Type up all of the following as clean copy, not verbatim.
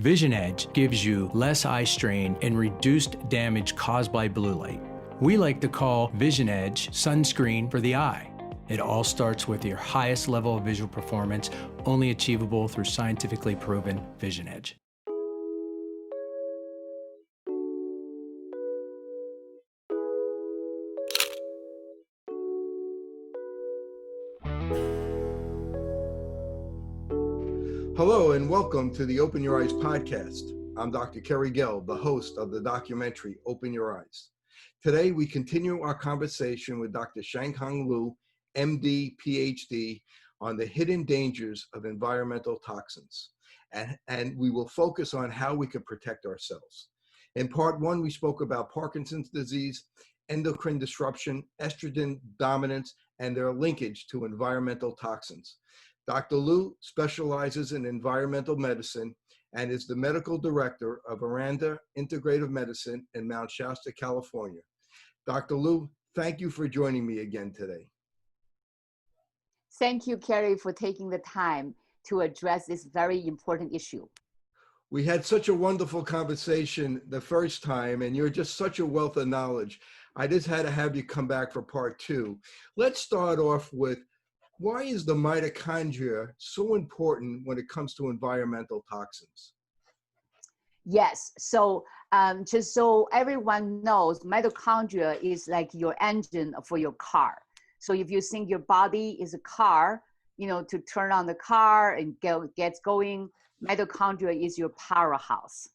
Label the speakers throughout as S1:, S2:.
S1: Vision Edge gives you less eye strain and reduced damage caused by blue light. We like to call Vision Edge sunscreen for the eye. It all starts with your highest level of visual performance, only achievable through scientifically proven Vision Edge.
S2: Hello and welcome to the Open Your Eyes podcast. I'm Dr. Kerry Gelb, the host of the documentary Open Your Eyes. Today we continue our conversation with Dr. Shanhong Lu, MD, PhD, on the hidden dangers of environmental toxins. And we will focus on how we can protect ourselves. In part one, we spoke about Parkinson's disease, endocrine disruption, estrogen dominance, and their linkage to environmental toxins. Dr. Lu specializes in environmental medicine and is the medical director of Orenda Integrative Medicine in Mount Shasta, California. Dr. Lu, thank you for joining me again today.
S3: Thank you, Kerry, for taking the time to address this very important issue.
S2: We had such a wonderful conversation the first time, and you're just such a wealth of knowledge. I just had to have you come back for part two. Let's start off with, why is the mitochondria so important when it comes to environmental toxins?
S3: Yes, so just so everyone knows, mitochondria is like your engine for your car. So if you think your body is a car, to turn on the car and gets going, mitochondria is your powerhouse.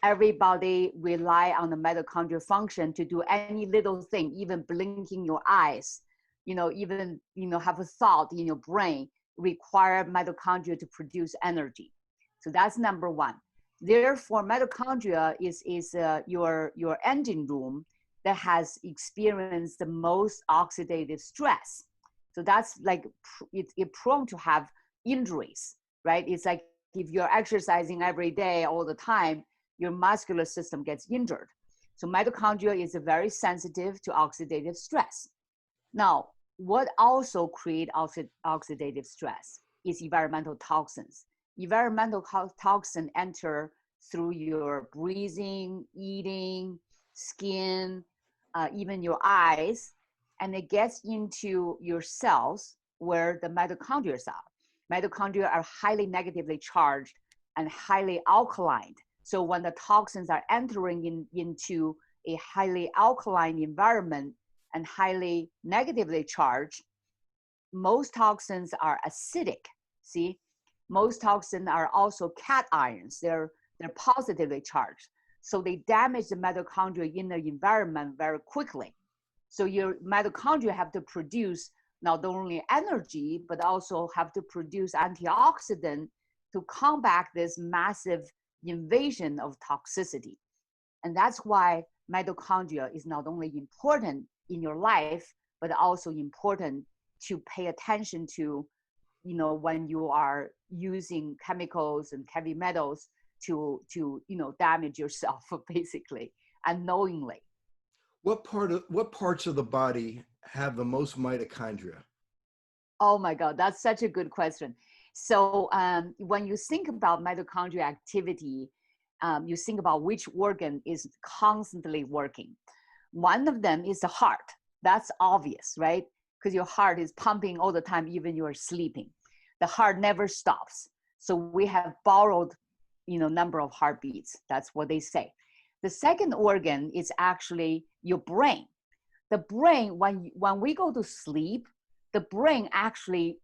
S3: Everybody rely on the mitochondrial function to do any little thing, even blinking your eyes. Even have a thought in your brain, require mitochondria to produce energy. So that's number one. Therefore, mitochondria is your engine room that has experienced the most oxidative stress. So that's like, it's prone to have injuries, right? It's like if you're exercising every day all the time, your muscular system gets injured. So mitochondria is very sensitive to oxidative stress. Now, what also creates oxidative stress is environmental toxins. Environmental toxins enter through your breathing, eating, skin, even your eyes, and it gets into your cells where the mitochondria are. Mitochondria are highly negatively charged and highly alkaline. So when the toxins are entering into a highly alkaline environment, and highly negatively charged, most toxins are acidic. See, most toxins are also cations. They're positively charged. So they damage the mitochondria in the environment very quickly. So your mitochondria have to produce not only energy, but also have to produce antioxidant to combat this massive invasion of toxicity. And that's why mitochondria is not only important in your life, but also important to pay attention to, when you are using chemicals and heavy metals to damage yourself, basically, unknowingly.
S2: What parts of the body have the most mitochondria?
S3: Oh my God, that's such a good question. So when you think about mitochondria activity, you think about which organ is constantly working. One of them is the heart. That's obvious, right? Because your heart is pumping all the time, even you're sleeping. The heart never stops. So we have borrowed, number of heartbeats. That's what they say. The second organ is actually your brain. The brain, when we go to sleep, the brain actually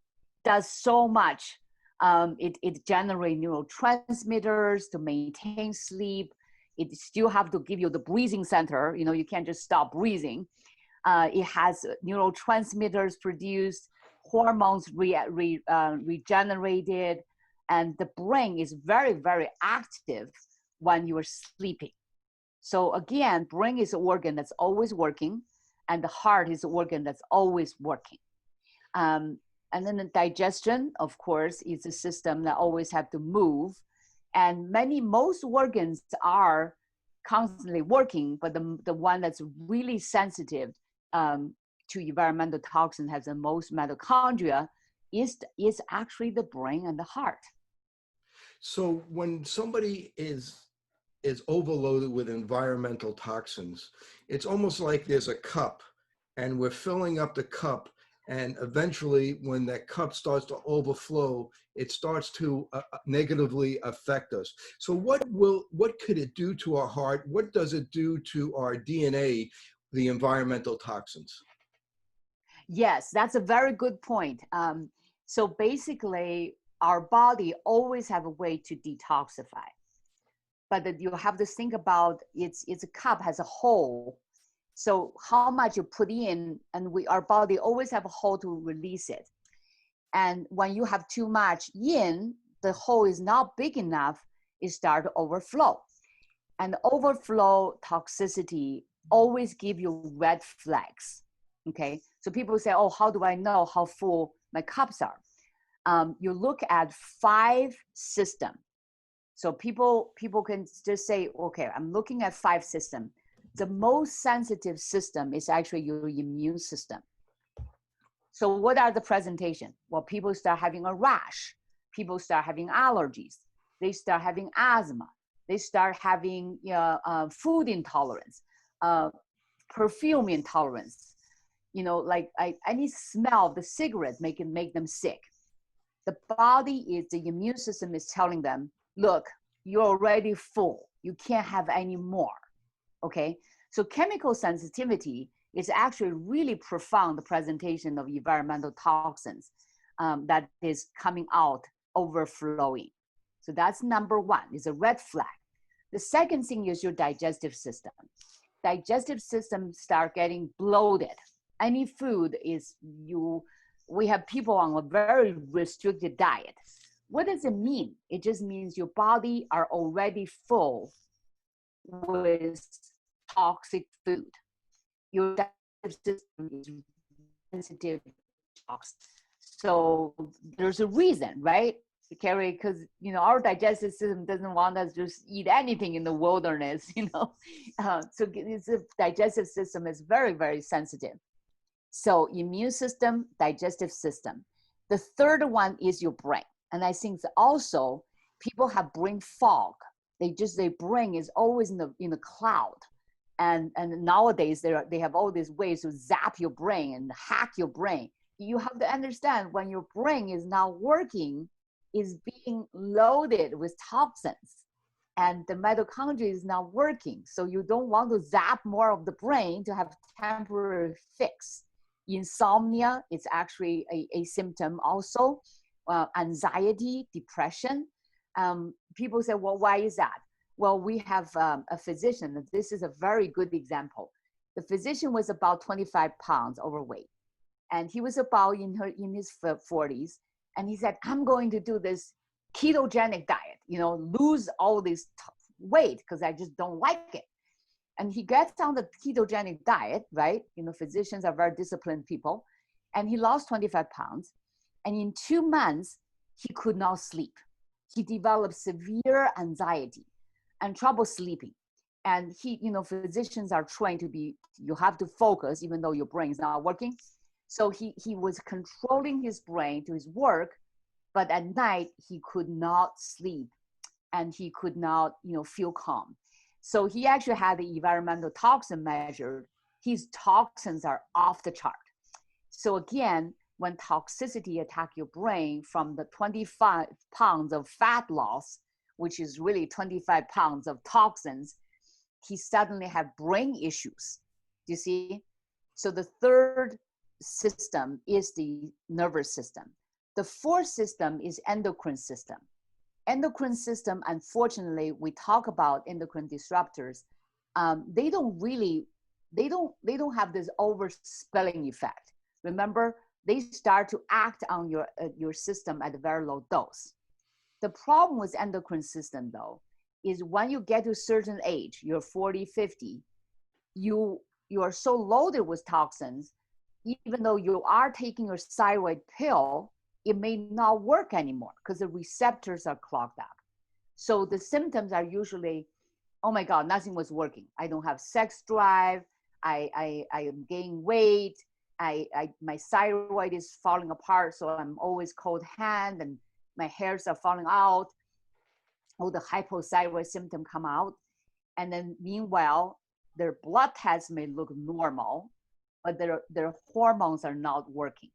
S3: does so much. It generates neurotransmitters to maintain sleep. It still have to give you the breathing center. You can't just stop breathing. It has neurotransmitters produced, hormones regenerated, and the brain is very, very active when you are sleeping. So again, brain is an organ that's always working, and the heart is an organ that's always working. And then the digestion, of course, is a system that always have to move. And most organs are constantly working, but the one that's really sensitive to environmental toxin, has the most mitochondria, is actually the brain and the heart.
S2: So when somebody is overloaded with environmental toxins, it's almost like there's a cup and we're filling up the cup, and eventually when that cup starts to overflow, it starts to negatively affect us. So what could it do to our heart? What does it do to our DNA, the environmental toxins?
S3: Yes, that's a very good point. So basically, our body always have a way to detoxify, but that you have to think about it's a cup has a hole. So how much you put in, and our body always have a hole to release it. And when you have too much in, the hole is not big enough, it start to overflow. And overflow toxicity always give you red flags. Okay, so people say, oh, how do I know how full my cups are? You look at 5 systems. So people can just say, okay, I'm looking at 5 systems. The most sensitive system is actually your immune system. So what are the presentation? Well, people start having a rash. People start having allergies. They start having asthma. They start having food intolerance, perfume intolerance. Like any smell of the cigarette make them sick. The the immune system is telling them, look, you're already full. You can't have any more. Okay, so chemical sensitivity is actually really profound presentation of environmental toxins that is coming out, overflowing. So that's number 1, is a red flag. The second thing is your digestive system. Digestive system start getting bloated. Any food we have people on a very restricted diet. What does it mean? It just means your body are already full with toxic food. Your digestive system is sensitive to toxins. So there's a reason, right, Carrie? Because our digestive system doesn't want us to just eat anything in the wilderness, so the digestive system is very, very sensitive. So immune system, digestive system. The third one is your brain. And I think also people have brain fog. Their brain is always in the cloud. And nowadays they have all these ways to zap your brain and hack your brain. You have to understand, when your brain is not working, is being loaded with toxins, and the mitochondria is not working. So you don't want to zap more of the brain to have temporary fix. Insomnia is actually a symptom also. Anxiety, depression. People say, well, why is that? Well, we have a physician. This is a very good example. The physician was about 25 pounds overweight, and he was about in his 40s. And he said, I'm going to do this ketogenic diet, lose all this weight because I just don't like it. And he gets on the ketogenic diet, right? Physicians are very disciplined people. And he lost 25 pounds. And in 2 months, he could not sleep. He developed severe anxiety and trouble sleeping. And physicians are trained you have to focus even though your brain is not working. So he was controlling his brain to his work, but at night he could not sleep and he could not, feel calm. So he actually had the environmental toxin measured. His toxins are off the chart. So again, when toxicity attack your brain from the 25 pounds of fat loss, which is really 25 pounds of toxins, he suddenly had brain issues. Do you see? So the third system is the nervous system. The fourth system is endocrine system. Endocrine system, unfortunately, we talk about endocrine disruptors. They don't have this overspilling effect. Remember, they start to act on your system at a very low dose. The problem with endocrine system, though, is when you get to a certain age, you're 40, 50, you are so loaded with toxins, even though you are taking your thyroid pill, it may not work anymore because the receptors are clogged up. So the symptoms are usually, oh my God, nothing was working. I don't have sex drive. I am gaining weight. My thyroid is falling apart. So I'm always cold hand and my hairs are falling out. all the hypothyroid symptom come out. And then meanwhile, their blood tests may look normal, but their hormones are not working.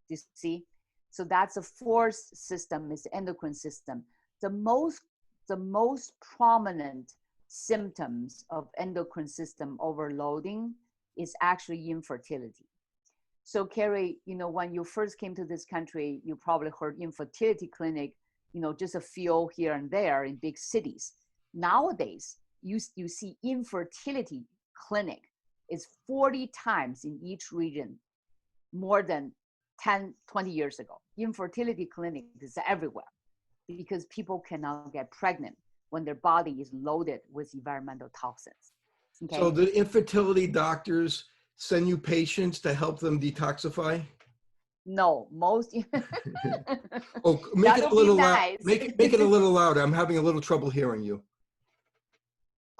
S3: You see? So that's the fourth system, is the endocrine system. The most prominent symptoms of endocrine system overloading is actually infertility. So Carrie, when you first came to this country, you probably heard infertility clinic, just a few here and there in big cities. Nowadays, you see infertility clinic is 40 times in each region, more than 10, 20 years ago. Infertility clinic is everywhere because people cannot get pregnant when their body is loaded with environmental toxins. Okay?
S2: So the infertility doctors send you patients to help them detoxify?
S3: No, most.
S2: Oh, make it a little
S3: nice.
S2: make it a little louder. I'm having a little trouble hearing you.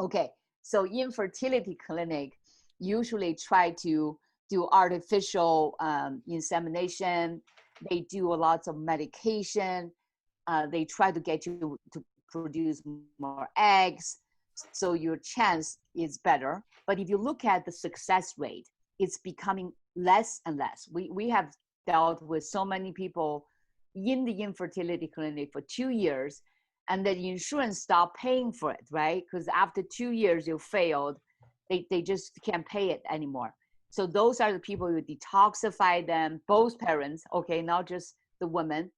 S3: Okay, so infertility clinic usually try to do artificial insemination. They do a lot of medication. They try to get you to produce more eggs, so your chance is better. But if you look at the success rate, it's becoming less and less. We have dealt with so many people in the infertility clinic for 2 years, and the insurance stopped paying for it, right? Because after 2 years you failed, they just can't pay it anymore. So those are the people who detoxify them, both parents, okay, not just the woman,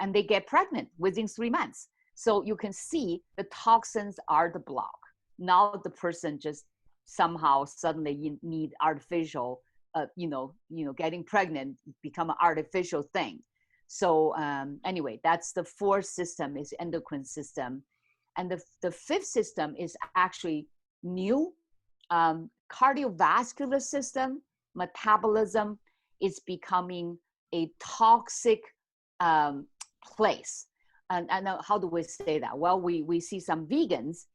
S3: and they get pregnant within 3 months. So you can see the toxins are the block. Now the person just somehow suddenly need artificial, getting pregnant become an artificial thing. So anyway, that's the fourth system, is endocrine system. And the fifth system is actually new. Cardiovascular system, metabolism is becoming a toxic place. And how do we say that? Well, we see some vegans,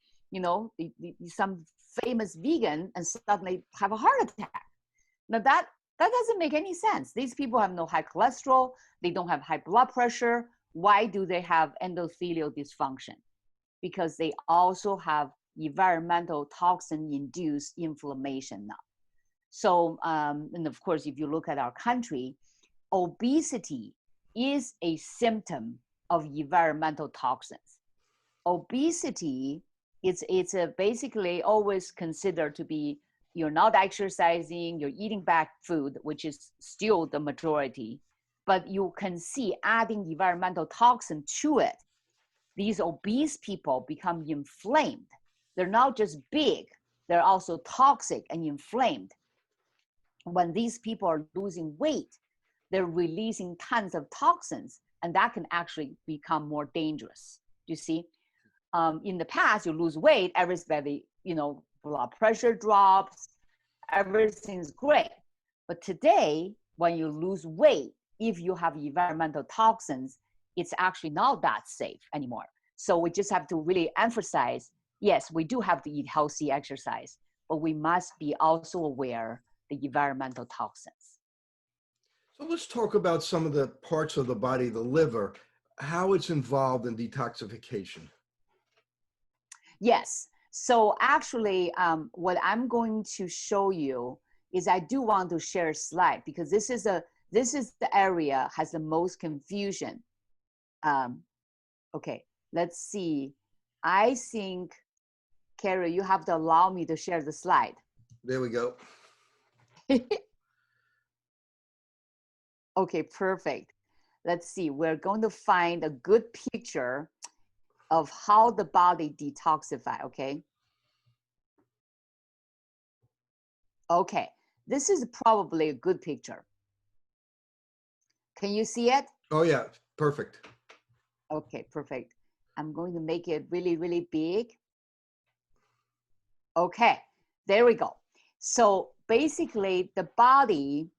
S3: some famous vegan, and suddenly have a heart attack. Now that doesn't make any sense. These people have no high cholesterol. They don't have high blood pressure. Why do they have endothelial dysfunction? Because they also have environmental toxin-induced inflammation now. So, and of course, if you look at our country, obesity is a symptom of environmental toxins. Obesity, it's basically always considered to be, you're not exercising, you're eating back food, which is still the majority, but you can see adding environmental toxin to it. These obese people become inflamed. They're not just big, they're also toxic and inflamed. When these people are losing weight, they're releasing tons of toxins, and that can actually become more dangerous. You see, in the past, you lose weight, everybody, blood pressure drops, everything's great. But today, when you lose weight, if you have environmental toxins, it's actually not that safe anymore. So we just have to really emphasize, yes, we do have to eat healthy exercise, but we must be also aware the environmental toxins.
S2: So let's talk about some of the parts of the body, the liver, how it's involved in detoxification.
S3: Yes. So actually, what I'm going to show you is, I do want to share a slide, because this is the area has the most confusion. Okay, let's see. I think, Carrie, you have to allow me to share the slide.
S2: There we go.
S3: Okay, perfect. Let's see. We're going to find a good picture of how the body detoxify, okay? Okay, this is probably a good picture. Can you see it?
S2: Oh yeah, perfect.
S3: Okay, perfect. I'm going to make it really, really big. Okay, there we go. So basically the body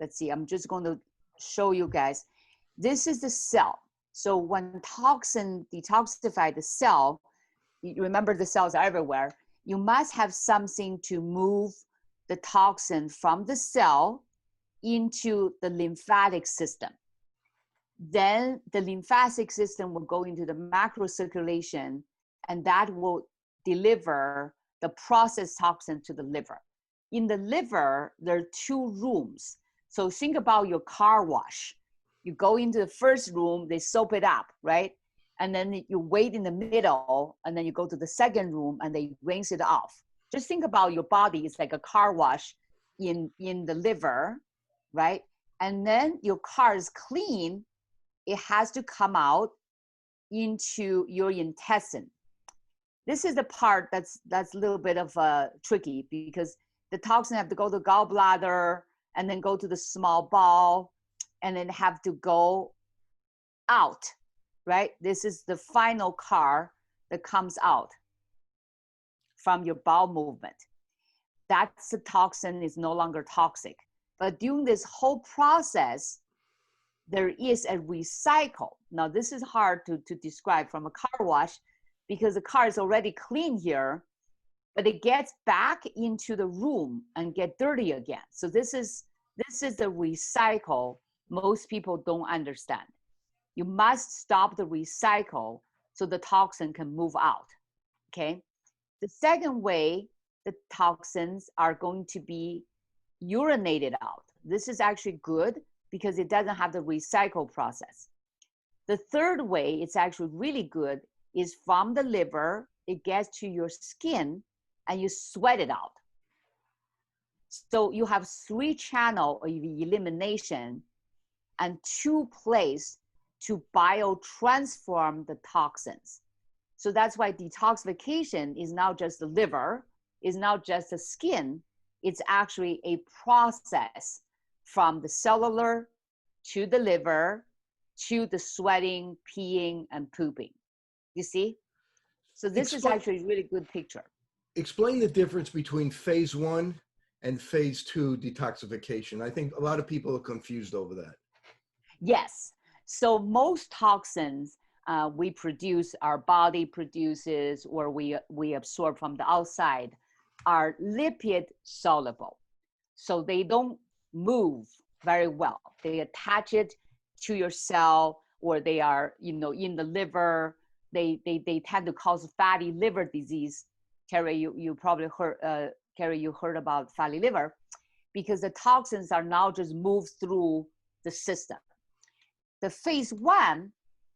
S3: let's see, I'm just going to show you guys. This is the cell. So when toxin detoxify the cell, you remember the cells are everywhere, you must have something to move the toxin from the cell into the lymphatic system. then the lymphatic system will go into the macro circulation, and that will deliver the processed toxin to the liver. In the liver, there are two rooms. So think about your car wash. You go into the first room, they soap it up, right? And then you wait in the middle, and then you go to the second room and they rinse it off. Just think about your body. It's like a car wash in the liver, right? And then your car is clean. It has to come out into your intestine. This is the part that's a little bit of tricky, because the toxin have to go to the gallbladder and then go to the small bowel and then have to go out, right? This is the final car that comes out from your bowel movement. That's the toxin is no longer toxic. But during this whole process, there is a recycle. Now, this is hard to describe from a car wash, because the car is already clean here, but it gets back into the room and get dirty again. So this is the recycle most people don't understand. You must stop the recycle so the toxin can move out, okay? The second way the toxins are going to be urinated out. This is actually good because it doesn't have the recycle process. The third way it's actually really good is from the liver, it gets to your skin and you sweat it out. So you have 3 channels of elimination and 2 places to biotransform the toxins. So that's why detoxification is not just the liver, is not just the skin, it's actually a process from the cellular to the liver to the sweating, peeing, and pooping. You see? So this is actually a really good picture.
S2: Explain the difference between phase 1 and phase 2 detoxification. I think a lot of people are confused over that.
S3: Yes. So most toxins we produce, our body produces, or we absorb from the outside, are lipid soluble. So they don't move very well. They attach it to your cell, or they are, in the liver. They tend to cause fatty liver disease. Carrie, you probably heard, you heard about fatty liver, because the toxins are now just moved through the system. The phase 1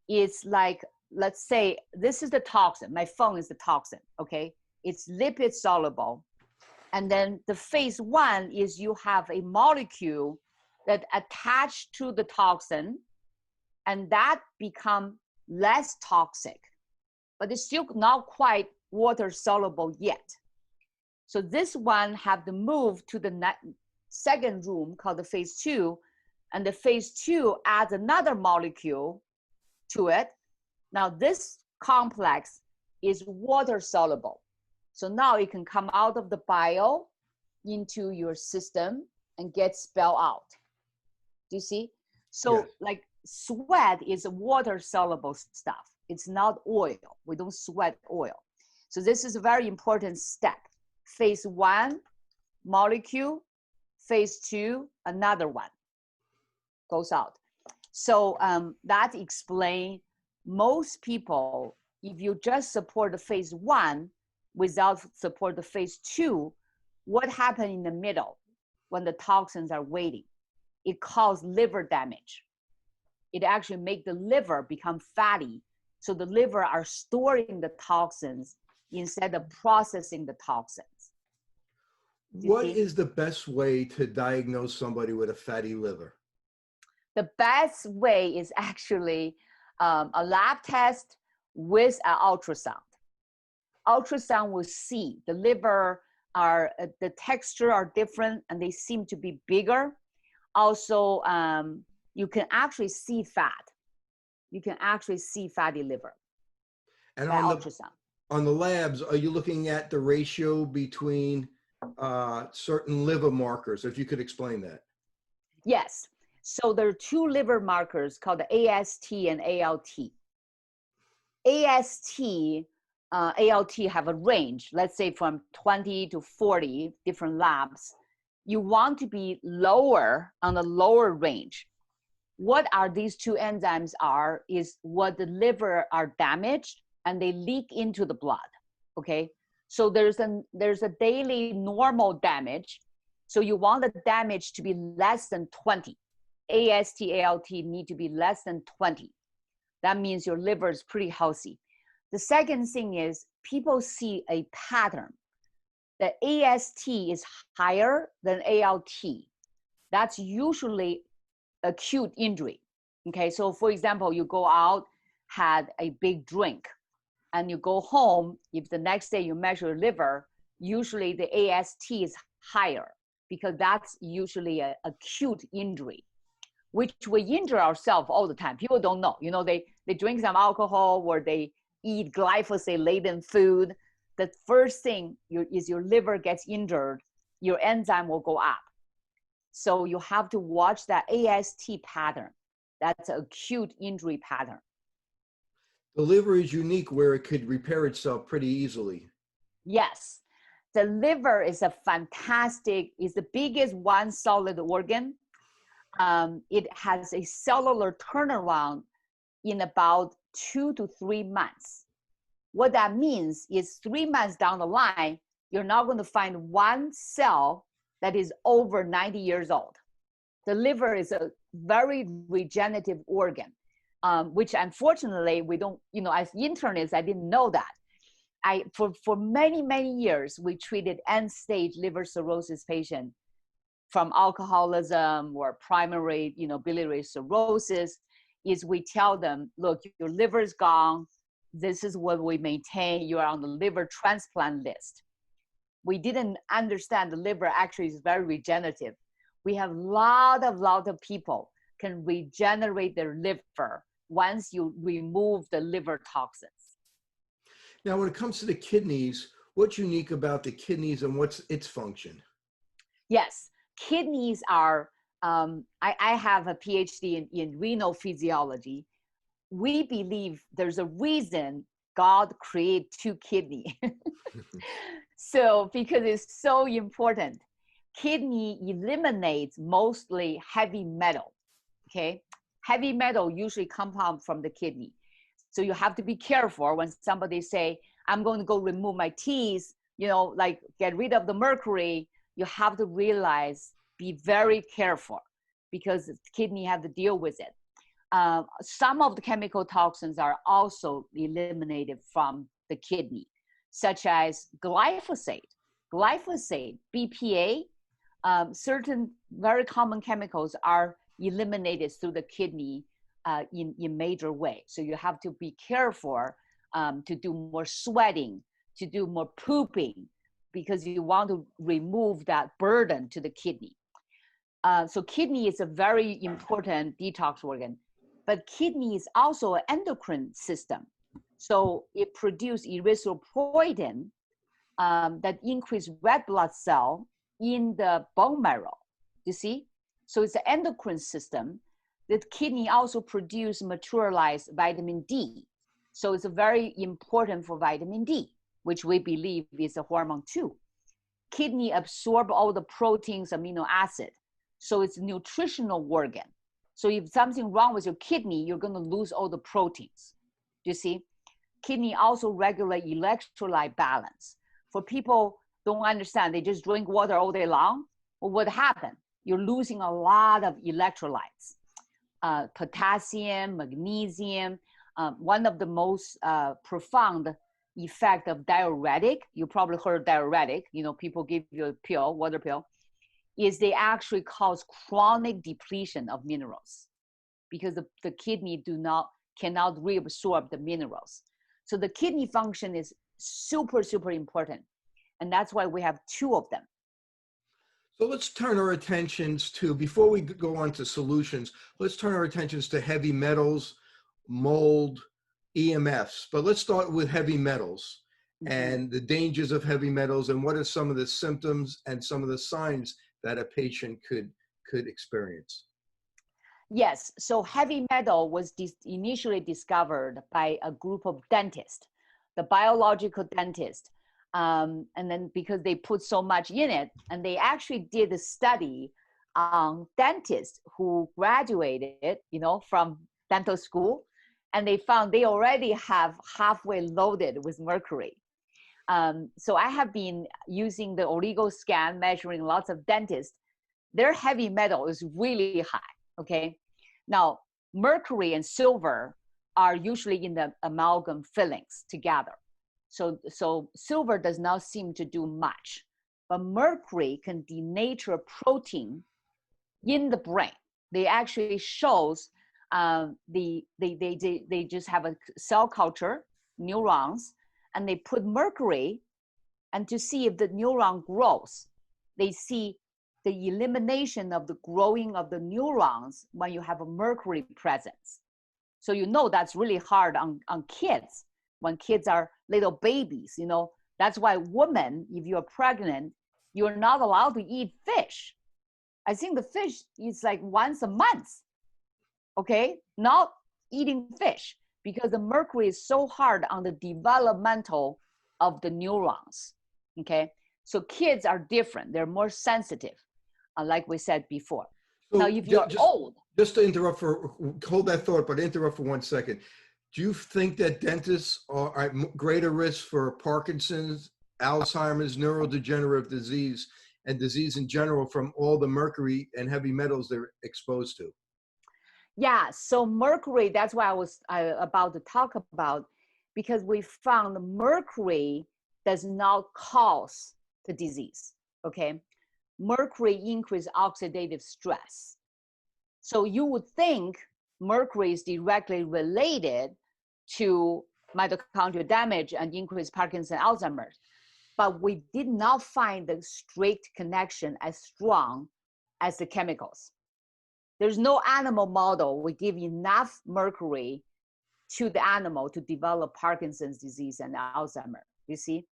S3: is like, let's say this is the toxin. My phone is the toxin, okay? It's lipid soluble. And then the phase 1 is you have a molecule that attached to the toxin, and that become less toxic, but it's still not quite water soluble yet. So this one have to move to the second room called the phase 2, and the phase 2 adds another molecule to it. Now this complex is water soluble. So now it can come out of the bile into your system and get expelled out. Do you see? So yes. Like sweat is water soluble stuff. It's not oil. We don't sweat oil. So this is a very important step. Phase 1, molecule. Phase 2, another one goes out. So that explains most people, if you just support the phase 1 without support the phase 2, what happened in the middle when the toxins are waiting? It causes liver damage. It actually makes the liver become fatty. So the liver are storing the toxins instead of processing the toxins.
S2: What is the best way to diagnose somebody with a fatty liver?
S3: The best way is actually a lab test with an ultrasound. Ultrasound will see the liver are, the texture are different and they seem to be bigger. Also, you can actually see fat. You can actually see fatty liver
S2: and
S3: by ultrasound.
S2: On the labs, are you looking at the ratio between certain liver markers? If you could explain that.
S3: Yes. So there are 2 liver markers called the AST and ALT. ALT have a range, let's say from 20 to 40 different labs. You want to be lower on the lower range. what are these two enzymes are is what the liver are damaged and they leak into the blood, okay? So there's a daily normal damage. So you want the damage to be less than 20. AST, ALT need to be less than 20. That means your liver is pretty healthy. The second thing is people see a pattern. The AST is higher than ALT. That's usually acute injury. Okay, so for example, you go out, had a big drink, and you go home, if the next day you measure your liver, usually the AST is higher because that's usually an acute injury, which we injure ourselves all the time. People don't know. You know, they drink some alcohol or they eat glyphosate-laden food. The first thing is your liver gets injured, your enzyme will go up. So you have to watch that AST pattern. That's an acute injury pattern.
S2: The liver is unique where it could repair itself pretty easily.
S3: Yes, the liver is a fantastic, is the biggest one solid organ. It has a cellular turnaround in about 2 to 3 months. What that means is 3 months down the line, you're not going to find one cell that is over 90 years old. The liver is a very regenerative organ, which unfortunately we don't, you know, as internists, I didn't know that. For many, many years, we treated end-stage liver cirrhosis patients from alcoholism or primary, you know, biliary cirrhosis, is we tell them, look, your liver is gone. This is what we maintain. You are on the liver transplant list. We didn't understand the liver actually is very regenerative. We have lot of people can regenerate their liver once you remove the liver toxins.
S2: Now, when it comes to the kidneys, what's unique about the kidneys and what's its function?
S3: Yes, kidneys are, I have a PhD in renal physiology. We believe there's a reason God created 2 kidneys. So, because it's so important, kidney eliminates mostly heavy metal, okay? Heavy metal usually comes from the kidney. So you have to be careful when somebody say, I'm going to go remove my teeth, you know, like get rid of the mercury. You have to realize, be very careful because the kidney have to deal with it. Some of the chemical toxins are also eliminated from the kidney, such as glyphosate, BPA, certain very common chemicals are eliminated through the kidney in major way. So you have to be careful to do more sweating, to do more pooping, because you want to remove that burden to the kidney. So kidney is a very important detox organ, but kidney is also an endocrine system. So it produces erythropoietin that increase red blood cell in the bone marrow, you see? So it's an endocrine system. The kidney also produce materialized vitamin D. So it's very important for vitamin D, which we believe is a hormone too. Kidney absorb all the proteins, amino acid. So it's a nutritional organ. So if something wrong with your kidney, you're gonna lose all the proteins, you see? Kidney also regulate electrolyte balance. For people don't understand, they just drink water all day long. Well, what happened? You're losing a lot of electrolytes. Potassium, magnesium, one of the most profound effect of diuretic, you probably heard diuretic, you know, people give you a pill, water pill, is they actually cause chronic depletion of minerals because the kidney cannot reabsorb the minerals. So the kidney function is super, super important. And that's why we have 2 of them.
S2: So let's turn our attentions to, before we go on to solutions, let's turn our attentions to heavy metals, mold, EMFs. But let's start with heavy metals and the dangers of heavy metals and what are some of the symptoms and some of the signs that a patient could experience.
S3: Yes, so heavy metal was initially discovered by a group of dentists, the biological dentists. And then because they put so much in it, and they actually did a study on dentists who graduated, from dental school, and they found they already have halfway loaded with mercury. So I have been using the oligo scan, measuring lots of dentists. Their heavy metal is really high, okay? Now, mercury and silver are usually in the amalgam fillings together. So silver does not seem to do much, but mercury can denature protein in the brain. They actually shows they just have a cell culture, neurons, and they put mercury, and to see if the neuron grows, they see the elimination of the growing of the neurons when you have a mercury presence. So that's really hard on kids when kids are little babies. That's why women, if you're pregnant, you're not allowed to eat fish. I think the fish is like once a month, okay? Not eating fish, because the mercury is so hard on the developmental of the neurons, okay? So kids are different. They're more sensitive, like we said before. So now, if you're old.
S2: Just to interrupt hold that thought, but interrupt for 1 second. Do you think that dentists are at greater risk for Parkinson's, Alzheimer's, neurodegenerative disease, and disease in general from all the mercury and heavy metals they're exposed to?
S3: Yeah, so mercury, that's what I was about to talk about, because we found mercury does not cause the disease, okay? Mercury increases oxidative stress. So you would think mercury is directly related to mitochondrial damage and increased Parkinson, Alzheimer's, but we did not find the strict connection as strong as the chemicals. There's no animal model we give enough mercury to the animal to develop Parkinson's disease and Alzheimer's, you see?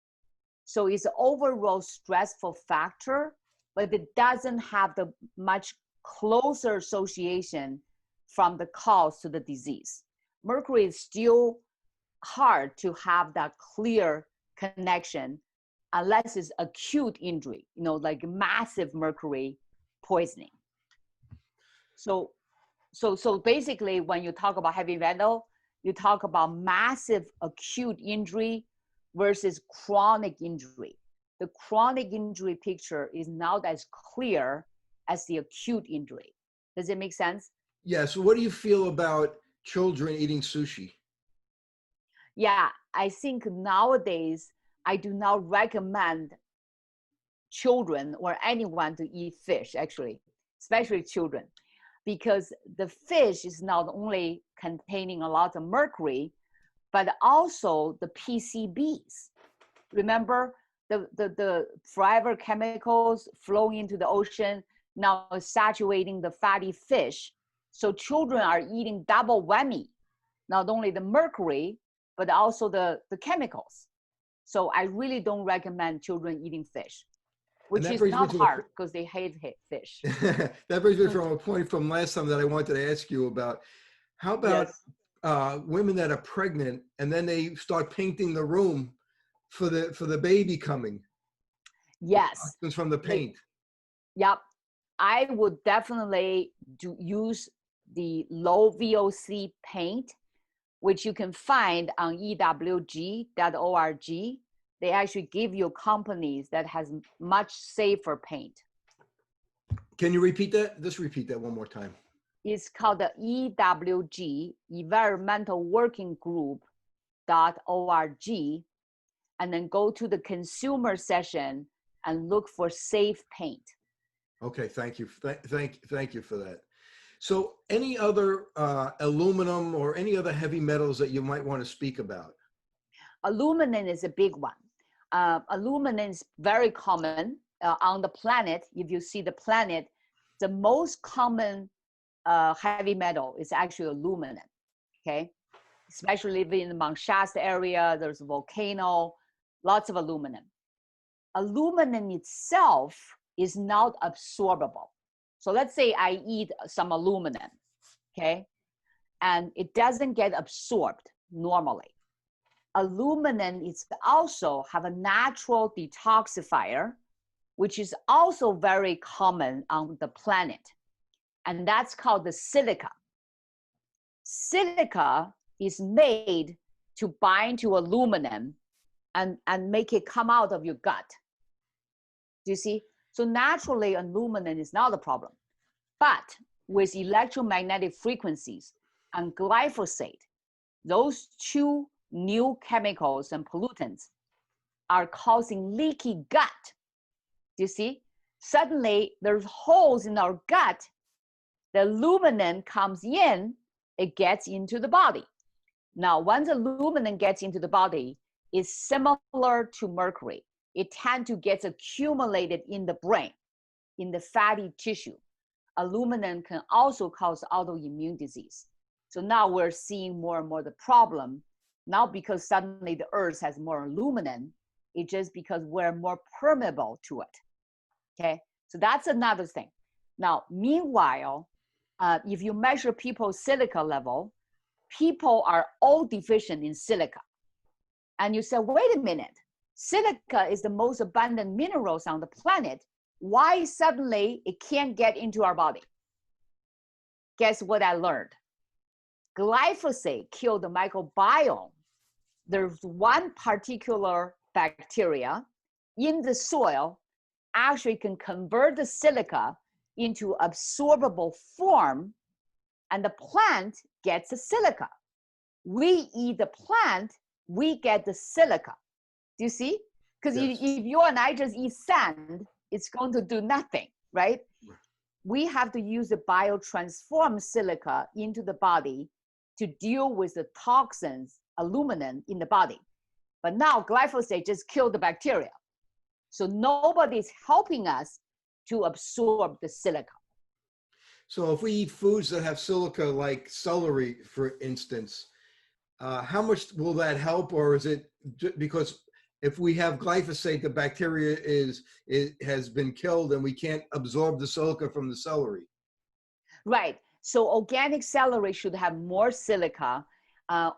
S3: So it's an overall stressful factor, but it doesn't have the much closer association from the cause to the disease. Mercury is still hard to have that clear connection unless it's acute injury, like massive mercury poisoning. So basically, when you talk about heavy metal, you talk about massive acute injury versus chronic injury. The chronic injury picture is not as clear as the acute injury. Does it make sense?
S2: Yeah, so what do you feel about children eating sushi?
S3: Yeah, I think nowadays, I do not recommend children or anyone to eat fish, actually, especially children, because the fish is not only containing a lot of mercury, but also the PCBs. Remember the forever chemicals flowing into the ocean, now saturating the fatty fish. So children are eating double whammy, not only the mercury, but also the chemicals. So I really don't recommend children eating fish, which is not hard because they hate fish.
S2: That brings me from a point from last time that I wanted to ask you about. How about women that are pregnant and then they start painting the room for the baby coming?
S3: Yes.
S2: From the paint.
S3: Yep. I would definitely use the low VOC paint, which you can find on ewg.org. They actually give you companies that has much safer paint.
S2: Can you repeat that? Just repeat that one more time.
S3: It's called the EWG, Environmental Working Group.org, and then go to the consumer section and look for safe paint.
S2: Okay, thank you. Thank you for that. So any other aluminum or any other heavy metals that you might want to speak about? Aluminum
S3: is a big one. Aluminum is very common on the planet. If you see the planet, the most common heavy metal is actually aluminum, okay? Especially in the Mount Shasta area, there's a volcano, lots of aluminum. Aluminum itself is not absorbable. So let's say I eat some aluminum, okay? And it doesn't get absorbed normally. Aluminum is also have a natural detoxifier which is also very common on the planet. And that's called the silica. Silica is made to bind to aluminum and make it come out of your gut. Do you see? So naturally, aluminum is not a problem. But with electromagnetic frequencies and glyphosate, those two new chemicals and pollutants are causing leaky gut. Do you see? Suddenly, there's holes in our gut. The aluminum comes in, it gets into the body. Now, once aluminum gets into the body, it's similar to mercury. It tends to get accumulated in the brain, in the fatty tissue. Aluminum can also cause autoimmune disease. So now we're seeing more and more the problem, not because suddenly the earth has more aluminum, it's just because we're more permeable to it. Okay, so that's another thing. Now, meanwhile, if you measure people's silica level, people are all deficient in silica. And you say, wait a minute, silica is the most abundant minerals on the planet. Why suddenly it can't get into our body? Guess what I learned? Glyphosate killed the microbiome. There's one particular bacteria in the soil actually can convert the silica into absorbable form, and the plant gets the silica. We eat the plant, we get the silica. Do you see? Because
S2: Yes.
S3: if you and I just eat sand, it's going to do nothing, right? We have to use the biotransformed silica into the body to deal with the toxins, aluminum in the body. But now glyphosate just killed the bacteria. So nobody's helping us to absorb the silica.
S2: So if we eat foods that have silica, like celery, for instance, how much will that help? Or is it because if we have glyphosate, the bacteria has been killed and we can't absorb the silica from the celery?
S3: Right. So organic celery should have more silica.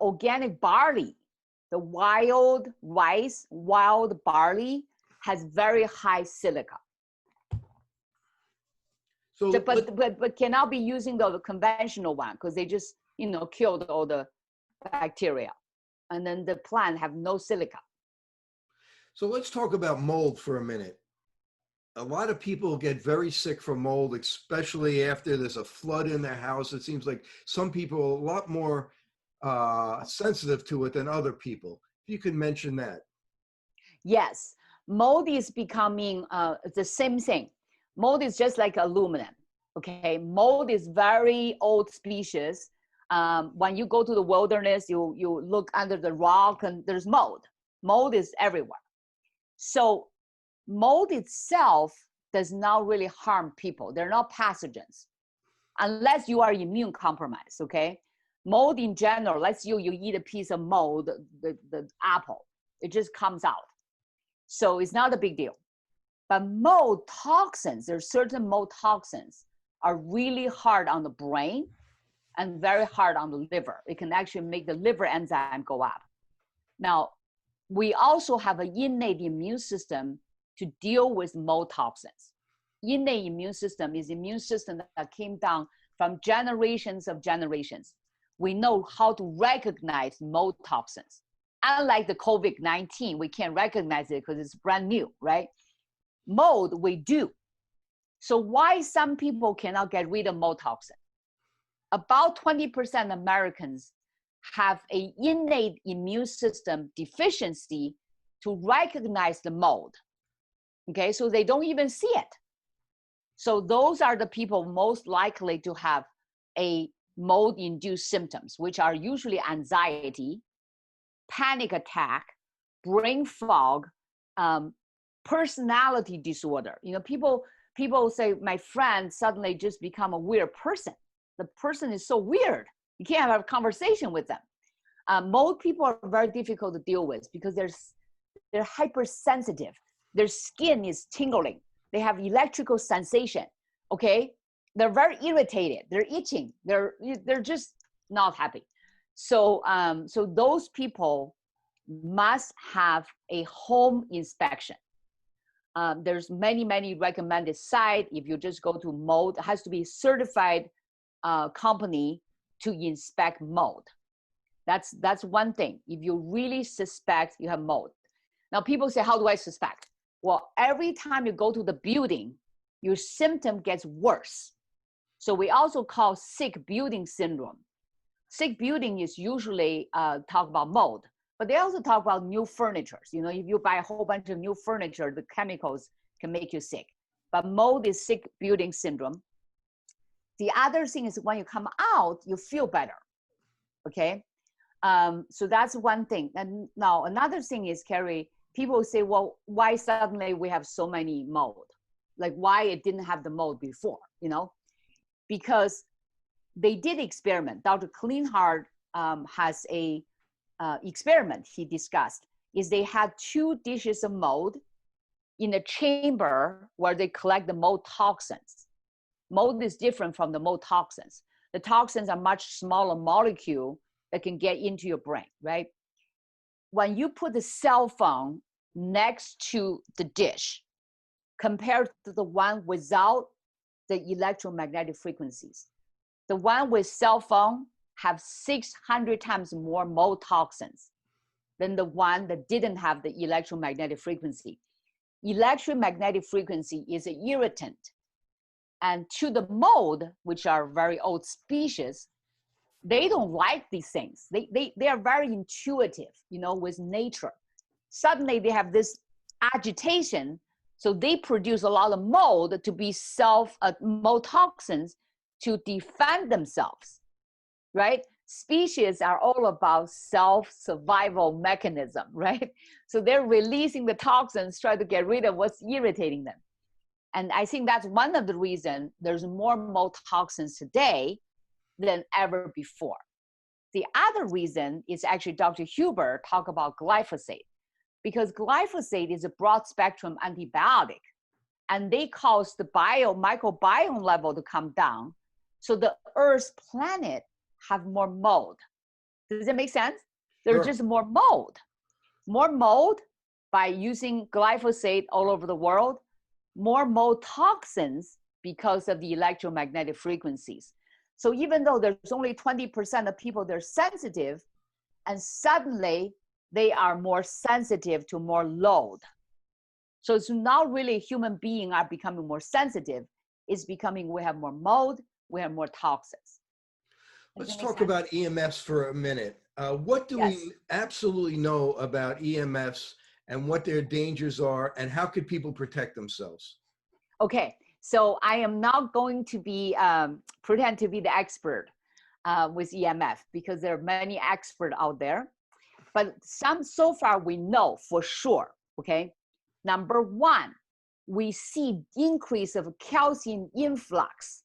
S3: Organic barley, the wild rice, wild barley has very high silica.
S2: So,
S3: but cannot be using the conventional one because they just, killed all the bacteria. And then the plant have no silica.
S2: so let's talk about mold for a minute. A lot of people get very sick from mold, especially after there's a flood in their house. It seems like some people are a lot more sensitive to it than other people. If you could mention that.
S3: Yes, mold is becoming the same thing. Mold is just like aluminum, okay? Mold is very old species. When you go to the wilderness, you look under the rock and there's mold. Mold is everywhere. So mold itself does not really harm people. They're not pathogens, unless you are immune compromised, okay? Mold in general, let's you eat a piece of mold, the apple, it just comes out. So it's not a big deal. But mold toxins, there's certain mold toxins are really hard on the brain and very hard on the liver. It can actually make the liver enzyme go up. Now, we also have an innate immune system to deal with mold toxins. Innate immune system is immune system that came down from generations of generations. We know how to recognize mold toxins. Unlike the COVID-19, we can't recognize it because it's brand new, right? Mold, we do. So why some people cannot get rid of mold toxin? About 20% Americans have an innate immune system deficiency to recognize the mold. Okay, so they don't even see it. So those are the people most likely to have a mold-induced symptoms, which are usually anxiety, panic attack, brain fog, personality disorder. People say, my friend suddenly just become a weird person. The person is so weird. You can't have a conversation with them. Mold people are very difficult to deal with because they're hypersensitive. Their skin is tingling. They have electrical sensation, okay? They're very irritated. They're itching. They're just not happy. So those people must have a home inspection. There's many recommended sites. If you just go to mold, it has to be certified company to inspect mold. That's one thing. If you really suspect you have mold. Now people say, how do I suspect? Well, every time you go to the building, your symptom gets worse. So we also call sick building syndrome. Sick building is usually talk about mold, but they also talk about new furniture. You know, if you buy a whole bunch of new furniture, the chemicals can make you sick. But mold is sick building syndrome. The other thing is when you come out, you feel better, okay? So that's one thing. And now another thing is, Carrie, people say, well, why suddenly we have so many mold? Like why it didn't have the mold before, you know? Because they did experiment. Dr. Kleinhardt has a experiment he discussed, is they had 2 dishes of mold in a chamber where they collect the mold toxins. Mold is different from the mold toxins. The toxins are much smaller molecule that can get into your brain, right? When you put the cell phone next to the dish, compared to the one without the electromagnetic frequencies, the one with cell phone have 600 times more mold toxins than the one that didn't have the electromagnetic frequency. Electromagnetic frequency is an irritant. And to the mold, which are very old species, they don't like these things. They are very intuitive, you know, with nature. Suddenly they have this agitation, so they produce a lot of mold to be mold toxins to defend themselves, right? Species are all about self-survival mechanism, right? So they're releasing the toxins, try to get rid of what's irritating them. And I think that's one of the reasons there's more mold toxins today than ever before. The other reason is actually Dr. Huber talked about glyphosate, because glyphosate is a broad spectrum antibiotic, and they cause the microbiome level to come down. So the Earth's planet have more mold. Does that make sense? There's just more mold. More mold by using glyphosate all over the world, more mold toxins because of the electromagnetic frequencies. So even though there's only 20% of people that are sensitive, and suddenly they are more sensitive to more load. So it's not really human beings are becoming more sensitive. It's becoming, we have more mold, we have more toxins.
S2: Let's talk about EMFs for a minute. What do we absolutely know about EMFs and what their dangers are, and how could people protect themselves? Okay,
S3: so I am not going to be pretend to be the expert with EMF, because there are many experts out there. But so far we know for sure, okay? Number one, we see increase of calcium influx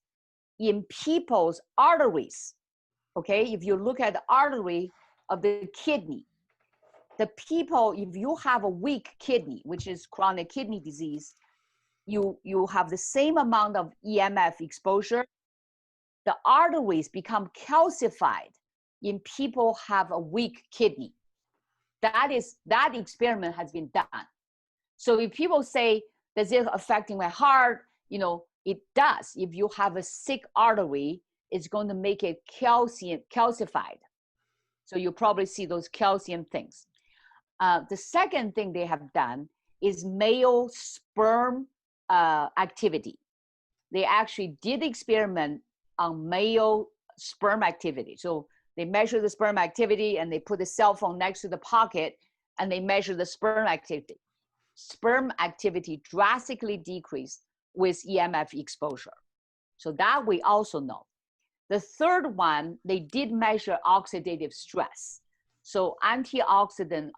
S3: in people's arteries, okay? If you look at the artery of the kidney, the people, if you have a weak kidney, which is chronic kidney disease, you have the same amount of EMF exposure, the arteries become calcified in people have a weak kidney. That experiment has been done. So if people say, does it affecting my heart? You know, it does. If you have a sick artery, it's going to make it calcified. So you probably see those calcium things. The second thing they have done is male sperm activity. They actually did experiment on male sperm activity. So they measure the sperm activity and they put the cell phone next to the pocket and they measure the sperm activity. Sperm activity drastically decreased with EMF exposure. So that we also know. The third one, they did measure oxidative stress. So antioxidant,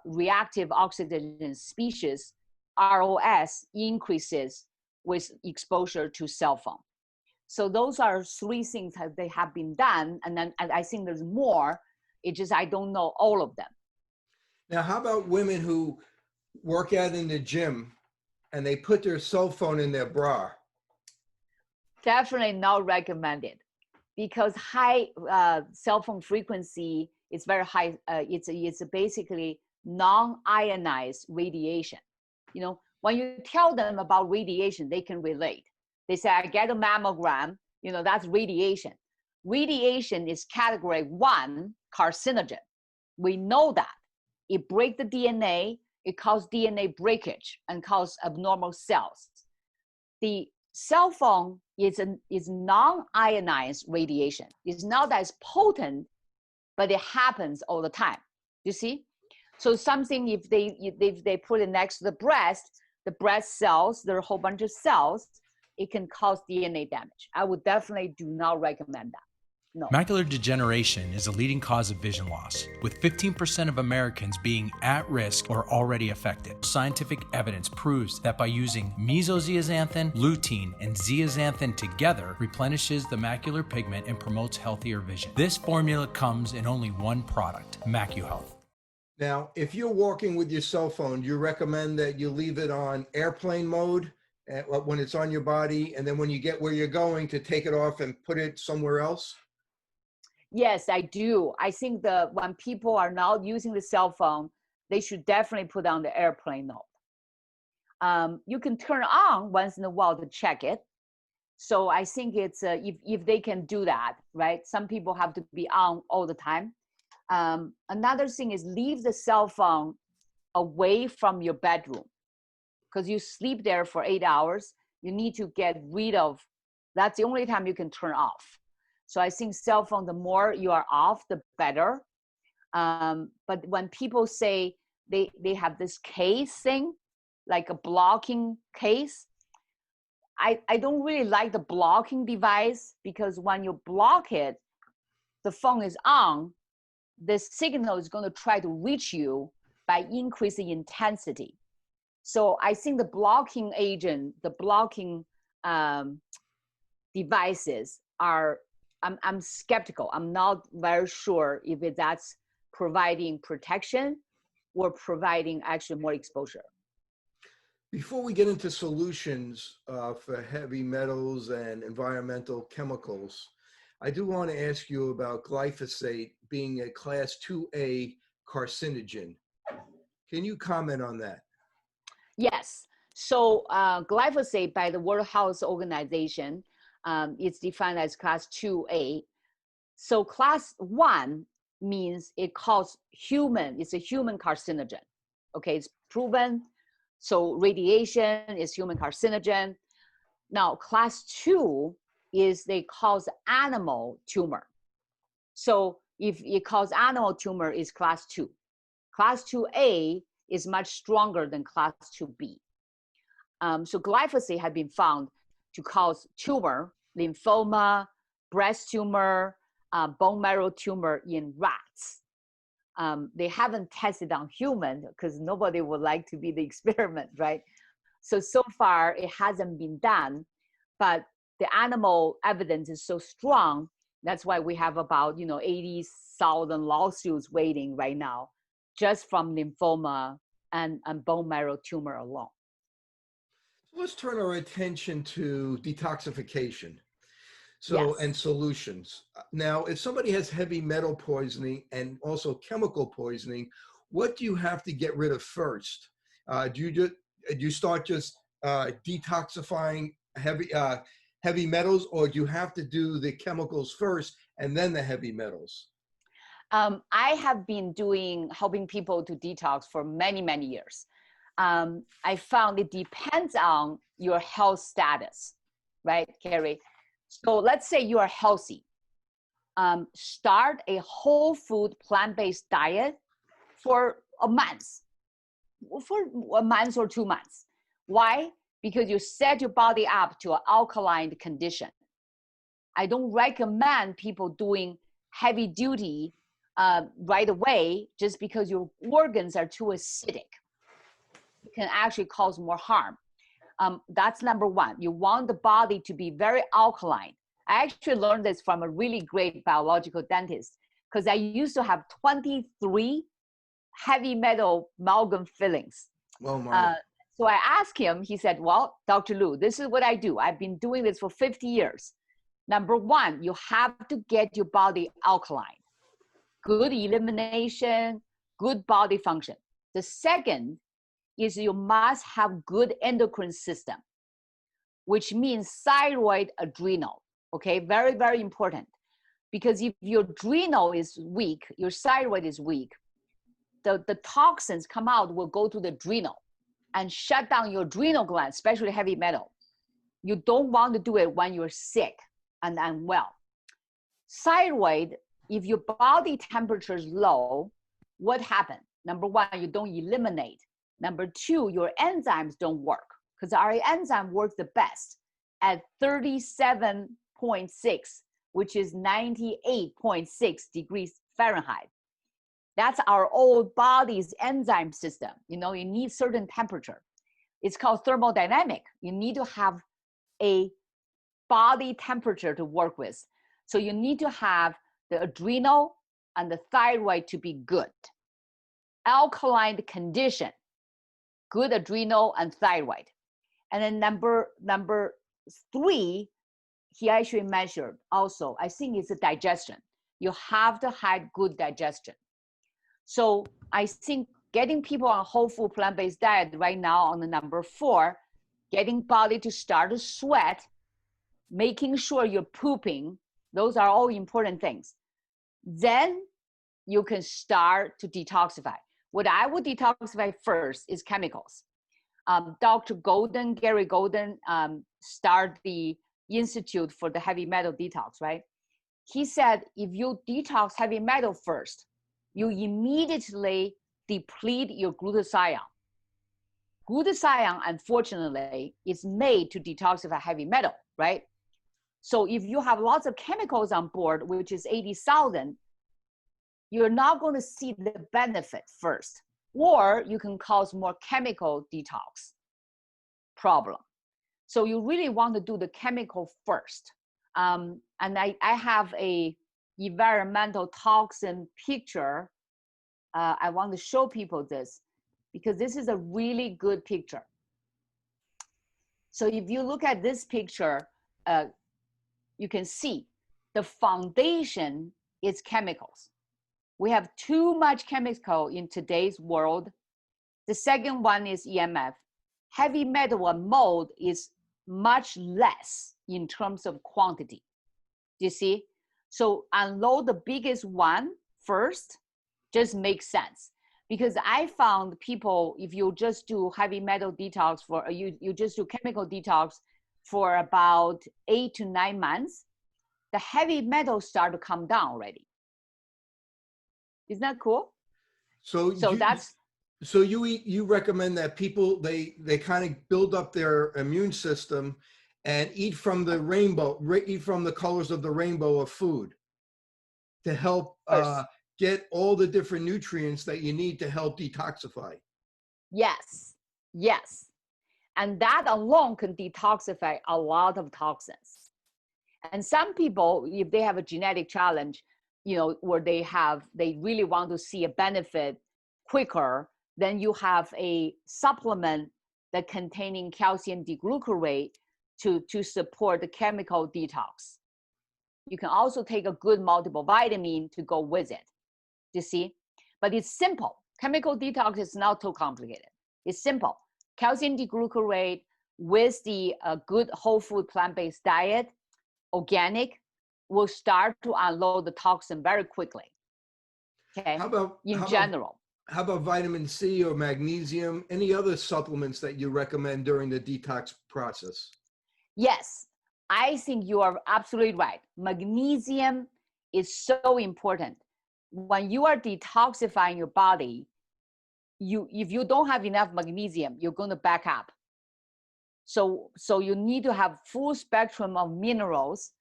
S3: reactive oxygen species, ROS, increases with exposure to cell phone. So those are 3 things that they have been done. And then I think there's more. It's just I don't know all of them.
S2: Now, how about women who work out in the gym and they put their cell phone in their bra?
S3: Definitely not recommended, because high cell phone frequency is very high. It's basically non-ionized radiation. You know, when you tell them about radiation, they can relate. They say, I get a mammogram, that's radiation. Radiation is category 1 carcinogen. We know that. It breaks the DNA, it causes DNA breakage and causes abnormal cells. The cell phone is non-ionized radiation. It's not as potent, but it happens all the time. You see? So something, if they put it next to the breast cells, there are a whole bunch of cells, it can cause DNA damage. I would definitely do not recommend that. No.
S1: Macular degeneration is a leading cause of vision loss, with 15% of Americans being at risk or already affected. Scientific evidence proves that by using mesozeaxanthin, lutein, and zeaxanthin together replenishes the macular pigment and promotes healthier vision. This formula comes in only one product, MacuHealth.
S2: Now, if you're walking with your cell phone, do you recommend that you leave it on airplane mode when it's on your body, and then when you get where you're going to take it off and put it somewhere else?
S3: Yes, I do. I think when people are not using the cell phone, they should definitely put on the airplane mode. You can turn on once in a while to check it. So I think it's if they can do that, right? Some people have to be on all the time. Another thing is leave the cell phone away from your bedroom, because you sleep there for 8 hours. You need to get rid of. That's the only time you can turn off. So I think cell phone, the more you are off, the better. But when people say they have this case thing, like a blocking case, I don't really like the blocking device, because when you block it, the phone is on, the signal is going to try to reach you by increasing intensity. So I think the blocking agent, the blocking devices are, I'm skeptical. I'm not very sure if that's providing protection or providing actually more exposure.
S2: Before we get into solutions for heavy metals and environmental chemicals, I do want to ask you about glyphosate being a class 2A carcinogen. Can you comment on that?
S3: Yes. So glyphosate by the World Health Organization, it's defined as class 2A. So class 1 means it causes it's a human carcinogen. Okay, it's proven. So radiation is human carcinogen. Now class 2 is they cause animal tumor. So if it causes animal tumor, is class 2. Class 2A is much stronger than class 2B. So glyphosate has been found to cause tumor, lymphoma, breast tumor, bone marrow tumor in rats. They haven't tested on humans because nobody would like to be the experiment, right? So far it hasn't been done, but the animal evidence is so strong. That's why we have about 80,000 lawsuits waiting right now, just from lymphoma and bone marrow tumor alone.
S2: Let's turn our attention to detoxification.
S3: Yes.
S2: And solutions. Now, if somebody has heavy metal poisoning and also chemical poisoning, what do you have to get rid of first? Do you start just detoxifying heavy metals, or do you have to do the chemicals first and then the heavy metals?
S3: I have been helping people to detox for many, many years. I found it depends on your health status, right, Carrie? So let's say you are healthy. Start a whole food plant-based diet for a month or 2 months. Why? Because you set your body up to an alkaline condition. I don't recommend people doing heavy duty right away just because your organs are too acidic. It can actually cause more harm. That's number one. You want the body to be very alkaline. I actually learned this from a really great biological dentist, because I used to have 23 heavy metal amalgam fillings.
S2: Oh my.
S3: So I asked him, he said, well, Dr. Lu, this is what I do. I've been doing this for 50 years. Number one, you have to get your body alkaline. Good elimination, good body function. The second is you must have good endocrine system, which means thyroid, adrenal. Okay, very, very important. Because if your adrenal is weak, your thyroid is weak, the toxins come out will go to the adrenal and shut down your adrenal gland, especially heavy metal. You don't want to do it when you're sick and unwell. Thyroid, if your body temperature is low, what happens? Number one, you don't eliminate. Number two, your enzymes don't work, because our enzyme works the best at 37.6, which is 98.6 degrees Fahrenheit. That's our old body's enzyme system. You know, you need certain temperature. It's called thermodynamic. You need to have a body temperature to work with. So you need to have the adrenal and the thyroid to be good. Alkaline condition, good adrenal and thyroid. And then number three, he actually measured also, I think it's a digestion. You have to have good digestion. So I think getting people on whole food plant-based diet right now on the number 4, getting body to start to sweat, making sure you're pooping, those are all important things. Then you can start to detoxify. What I would detoxify first is chemicals. Dr. Golden, Gary Golden, started the Institute for the Heavy Metal Detox, right? He said, if you detox heavy metal first, you immediately deplete your glutathione. Glutathione, unfortunately, is made to detoxify heavy metal, right? So if you have lots of chemicals on board, which is 80,000, you're not going to see the benefit first, or you can cause more chemical detox problem. So you really want to do the chemical first. And I have a environmental toxin picture. I want to show people this because this is a really good picture. So if you look at this picture, you can see the foundation is chemicals. We have too much chemical in today's world. The second one is EMF. Heavy metal and mold is much less in terms of quantity. Do you see? So unload the biggest one first, just makes sense. Because I found people, if you just do heavy metal detox for, you just do chemical detox for about 8 to 9 months, the heavy metals start to come down already. Isn't that cool? So
S2: you recommend that people, they kind of build up their immune system and eat from the rainbow, eat from the colors of the rainbow of food to help get all the different nutrients that you need to help detoxify.
S3: Yes, yes. And that alone can detoxify a lot of toxins. And some people, if they have a genetic challenge, you know, where they really want to see a benefit quicker, then you have a supplement that containing calcium deglucarate to support the chemical detox. You can also take a good multiple vitamin to go with it, you see? But it's simple. Chemical detox is not too complicated. It's simple. Calcium deglucarate with the good whole food plant-based diet, organic, will start to unload the toxin very quickly. Okay. How
S2: about vitamin C or magnesium? Any other supplements that you recommend during the detox process?
S3: Yes, I think you are absolutely right. Magnesium is so important. When you are detoxifying your body, if you don't have enough magnesium, you're going to back up. So you need to have full spectrum of minerals.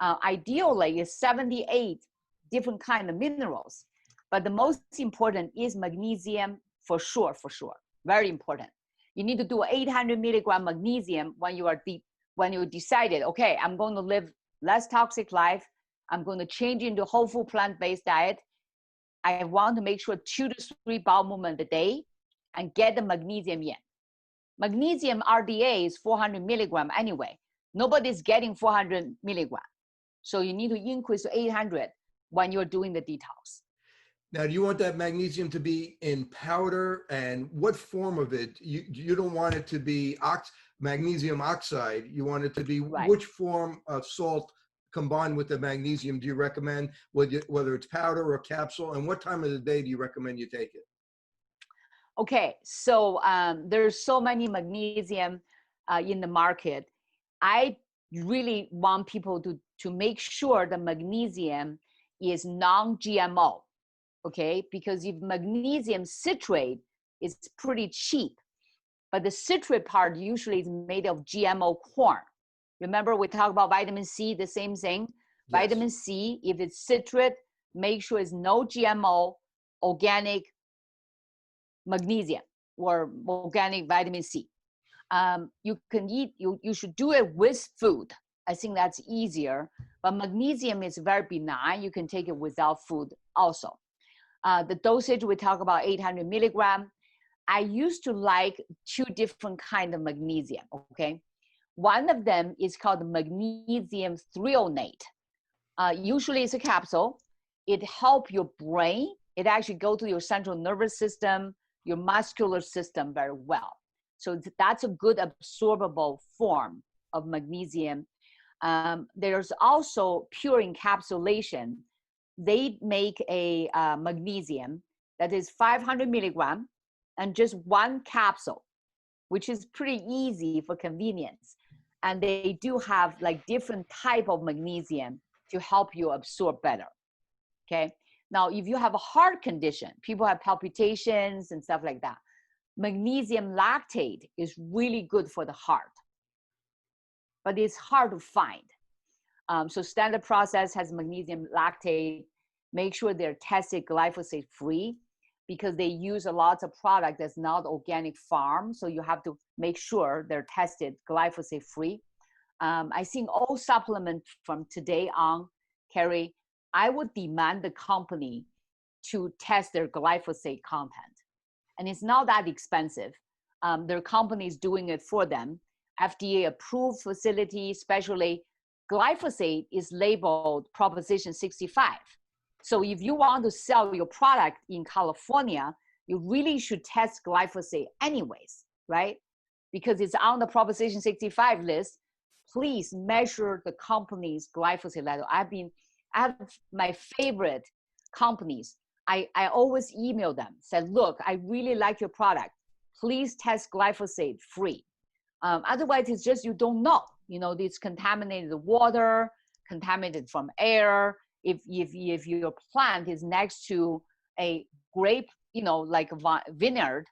S3: Ideally, is 78 different kind of minerals. But the most important is magnesium for sure. Very important. You need to do 800 milligram magnesium when you decided, okay, I'm going to live less toxic life. I'm going to change into whole food plant-based diet. I want to make sure 2 to 3 bowel movements a day and get the magnesium in. Magnesium RDA is 400 milligram anyway. Nobody's getting 400 milligram. So you need to increase to 800 when you're doing the detox.
S2: Now, do you want that magnesium to be in powder, and what form of it? You don't want it to be magnesium oxide. You want it to be
S3: Right.
S2: which form of salt combined with the magnesium do you recommend, whether it's powder or capsule, and what time of the day do you recommend you take it?
S3: Okay, so there's so many magnesium in the market. I really want people to make sure the magnesium is non-GMO, okay? Because if magnesium citrate is pretty cheap, but the citrate part usually is made of GMO corn. Remember we talked about vitamin C, the same thing.
S2: Yes.
S3: Vitamin C, if it's citrate, make sure it's no GMO, organic magnesium or organic vitamin C. You can eat, you should do it with food. I think that's easier, but magnesium is very benign. You can take it without food also. The dosage, we talk about 800 milligram. I used to like two different kinds of magnesium, okay? One of them is called magnesium threonate. Usually it's a capsule. It helps your brain. It actually goes to your central nervous system, your muscular system very well. So that's a good absorbable form of magnesium. There's also pure encapsulation. They make a magnesium that is 500 milligram and just one capsule, which is pretty easy for convenience. And they do have like different type of magnesium to help you absorb better, okay? Now, if you have a heart condition, people have palpitations and stuff like that, magnesium lactate is really good for the heart, but it's hard to find. So standard process has magnesium lactate. Make sure they're tested glyphosate free because they use a lot of product that's not organic farm. So you have to make sure they're tested glyphosate free. I think all supplements from today on, Carrie, I would demand the company to test their glyphosate content. And it's not that expensive. Their company is doing it for them. FDA approved facility, especially glyphosate is labeled Proposition 65. So if you want to sell your product in California, you really should test glyphosate anyways, right? Because it's on the Proposition 65 list. Please measure the company's glyphosate level. I have my favorite companies. I always email them, said, look, I really like your product. Please test glyphosate free. Otherwise, it's just you don't know. You know, it's contaminated water, contaminated from air. If your plant is next to a grape, you know, like a vineyard,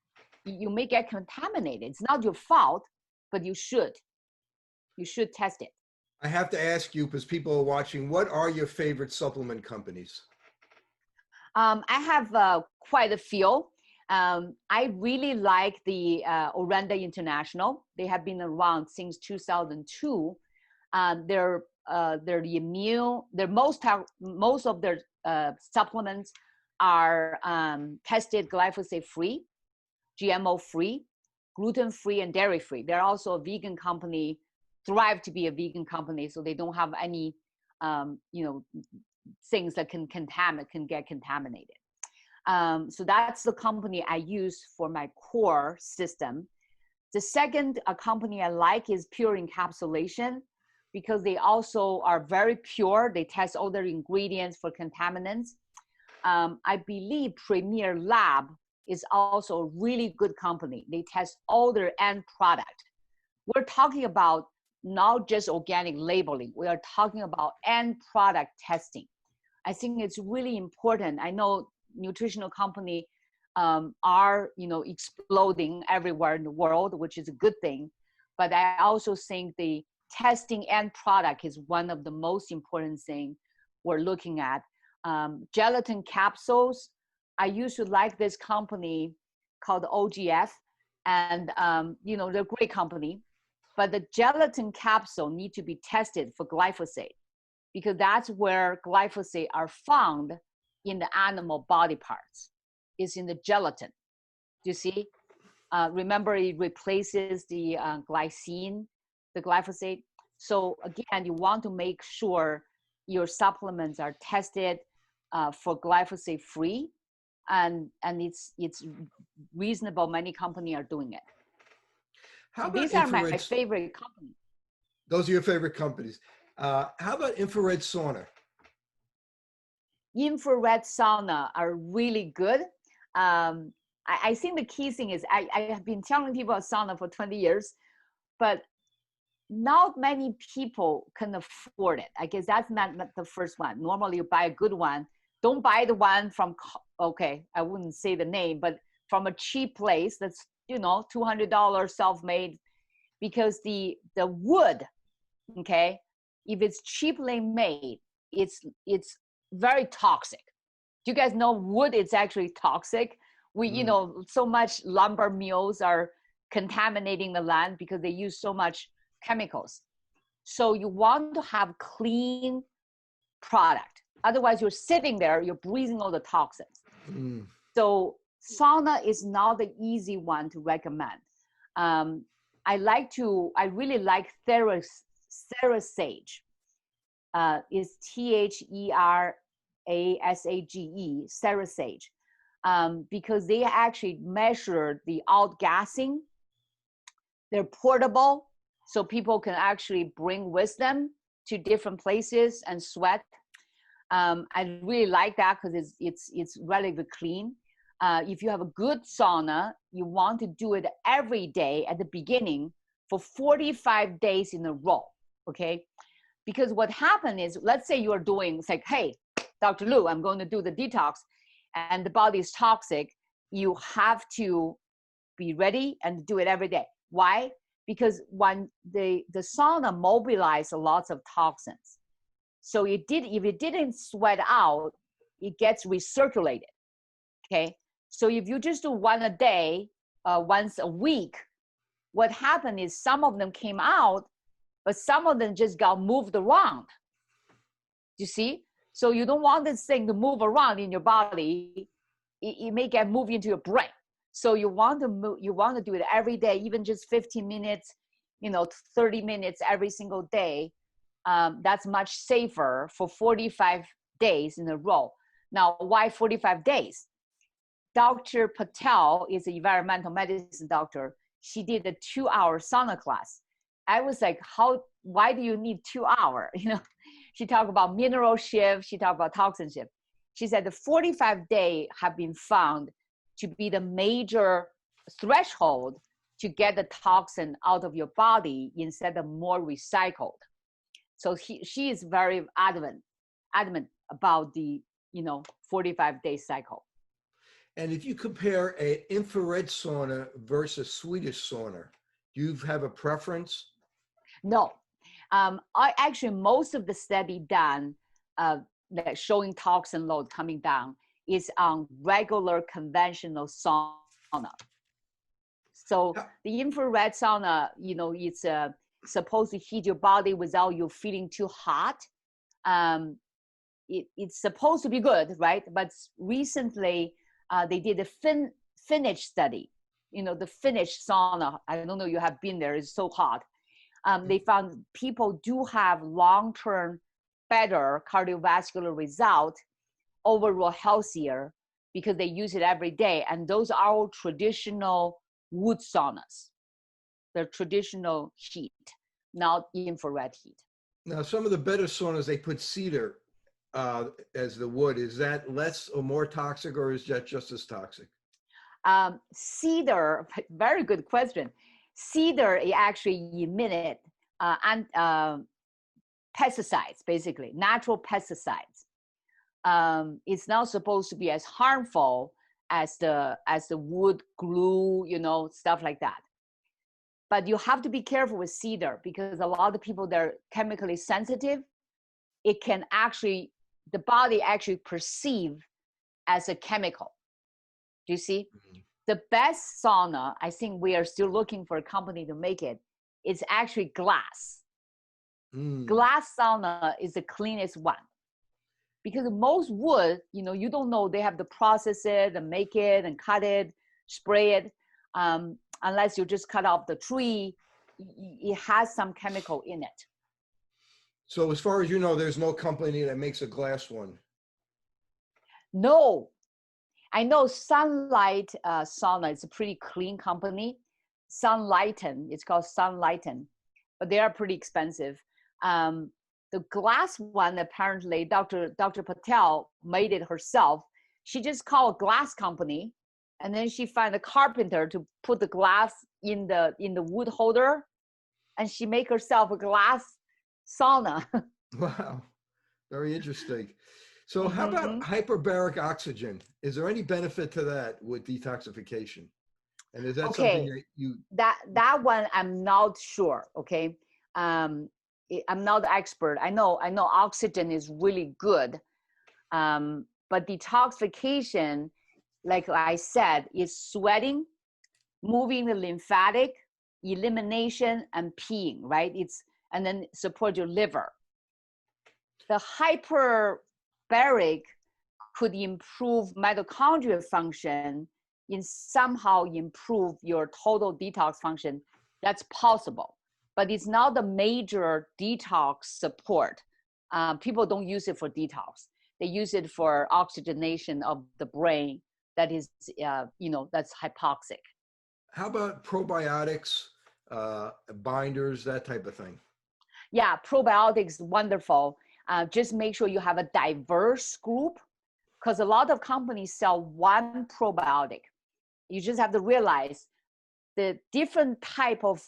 S3: you may get contaminated. It's not your fault, but you should test it.
S2: I have to ask you, because people are watching, what are your favorite supplement companies?
S3: I have quite a few. I really like the Orenda International. They have been around since 2002. They're immune. Most of their supplements are tested glyphosate free, GMO free, gluten free, and dairy free. They're also a vegan company, thrive to be a vegan company, so they don't have any things that can get contaminated. So that's the company I use for my core system. The second company I like is Pure Encapsulation, because they also are very pure. They test all their ingredients for contaminants. I believe Premier Lab is also a really good company. They test all their end product. We're talking about not just organic labeling. We are talking about end product testing. I think it's really important. I know nutritional company are exploding everywhere in the world, which is a good thing. But I also think the testing end product is one of the most important thing we're looking at. Gelatin capsules. I used to like this company called OGF, and they're a great company. But the gelatin capsule need to be tested for glyphosate, because that's where glyphosate are found in the animal body parts. It's in the gelatin. Do you see? Remember, it replaces the glycine, the glyphosate. So again, you want to make sure your supplements are tested for glyphosate free. and it's reasonable. Many companies are doing it.
S2: How
S3: So
S2: about
S3: these are my
S2: infrared?
S3: favorite companies.
S2: Those are your favorite companies. How about infrared sauna?
S3: Infrared sauna are really good. I think the key thing is I have been telling people about sauna for 20 years, but not many people can afford it. I guess that's not the first one. Normally you buy a good one. Don't buy the one from, okay, I wouldn't say the name, but from a cheap place that's, you know, $200 self-made, because the wood, okay, if it's cheaply made, it's very toxic. Do you guys know wood is actually toxic? You know, so much lumber mills are contaminating the land because they use so much chemicals. So you want to have clean product. Otherwise you're sitting there, you're breathing all the toxins. So sauna is not the easy one to recommend. I really like Therasage. Is Therasage, Therasage, because they actually measure the outgassing. They're portable, so people can actually bring with them to different places and sweat. I really like that because it's relatively clean. If you have a good sauna, you want to do it every day at the beginning for 45 days in a row, okay? Because what happened is, let's say you're doing, it's like, hey, Dr. Lu, I'm going to do the detox, and the body is toxic. You have to be ready and do it every day. Why? Because when the sauna mobilizes lots of toxins. So if it didn't sweat out, it gets recirculated, okay? So if you just do one a day, once a week, what happened is some of them came out, but some of them just got moved around. You see? So you don't want this thing to move around in your body. It may get moved into your brain. So you want to do it every day, even just 15 minutes, 30 minutes every single day. That's much safer for 45 days in a row. Now, why 45 days? Dr. Patel is an environmental medicine doctor. She did a 2-hour sauna class. I was like, why do you need 2 hours? She talked about mineral shift. She talked about toxin shift. She said the 45-day have been found to be the major threshold to get the toxin out of your body instead of more recycled. So she is very adamant about the 45-day cycle.
S2: And if you compare an infrared sauna versus Swedish sauna, do you have a preference?
S3: No, most of the study done that showing toxin load coming down is on regular conventional sauna. So the infrared sauna, it's supposed to heat your body without you feeling too hot. It's supposed to be good, right? But recently they did a Finnish study. The Finnish sauna, I don't know, you have been there, it's so hot. They found people do have long-term better cardiovascular result, overall healthier, because they use it every day. And those are all traditional wood saunas. They're traditional heat, not infrared heat.
S2: Now, some of the better saunas, they put cedar as the wood. Is that less or more toxic, or is that just as toxic?
S3: Cedar, very good question. Cedar actually emitted pesticides, basically natural pesticides. It's not supposed to be as harmful as the wood glue, stuff like that. But you have to be careful with cedar because a lot of people, they're chemically sensitive. It can actually, the body actually perceive as a chemical. Do you see? Mm-hmm. The best sauna, I think we are still looking for a company to make it, is actually glass. Glass sauna is the cleanest one. Because most wood, you don't know, they have to process it and make it and cut it, spray it. Unless you just cut off the tree, it has some chemical in it.
S2: So as far as you know, there's no company that makes a glass one?
S3: No. I know Sunlight Sauna is a pretty clean company. Sunlighten, it's called Sunlighten, but they are pretty expensive. The glass one, apparently, Dr. Patel made it herself. She just called a glass company, and then she found a carpenter to put the glass in the wood holder, and she make herself a glass sauna.
S2: Wow, very interesting. So how about hyperbaric oxygen? Is there any benefit to that with detoxification? And is that something that you...
S3: That one, I'm not sure, okay? I'm not the expert. I know oxygen is really good. But detoxification, like I said, is sweating, moving the lymphatic, elimination, and peeing, right? And then support your liver. The hyperbaric could improve mitochondrial function and somehow improve your total detox function. That's possible, but it's not the major detox support. People don't use it for detox. They use it for oxygenation of the brain that is, that's hypoxic.
S2: How about probiotics, binders, that type of thing?
S3: Yeah, probiotics, wonderful. Just make sure you have a diverse group, because a lot of companies sell one probiotic. You just have to realize the different type of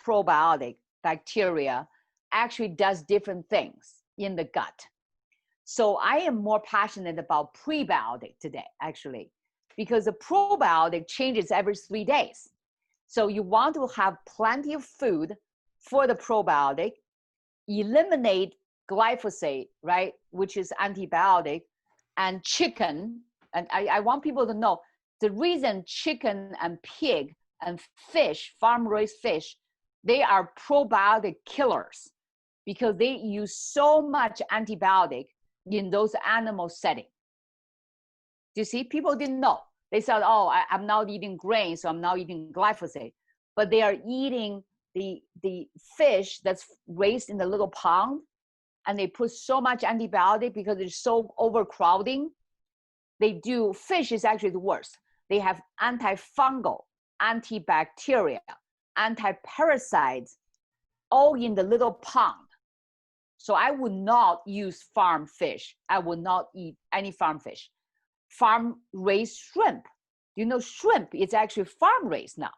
S3: probiotic bacteria actually does different things in the gut. So I am more passionate about prebiotic today, actually, because the probiotic changes every 3 days. So you want to have plenty of food for the probiotic, eliminate glyphosate, right, which is antibiotic, and chicken. And I want people to know the reason chicken and pig and fish, farm-raised fish, they are probiotic killers because they use so much antibiotic in those animal settings. You see, people didn't know. They said, oh, I'm not eating grain, so I'm not eating glyphosate. But they are eating the fish that's raised in the little pond, and they put so much antibiotic because it's so overcrowding. Fish is actually the worst. They have antifungal, antibacteria, anti-parasites, all in the little pond. So I would not use farm fish. I would not eat any farm fish. Farm-raised shrimp. You know, shrimp is actually farm-raised now.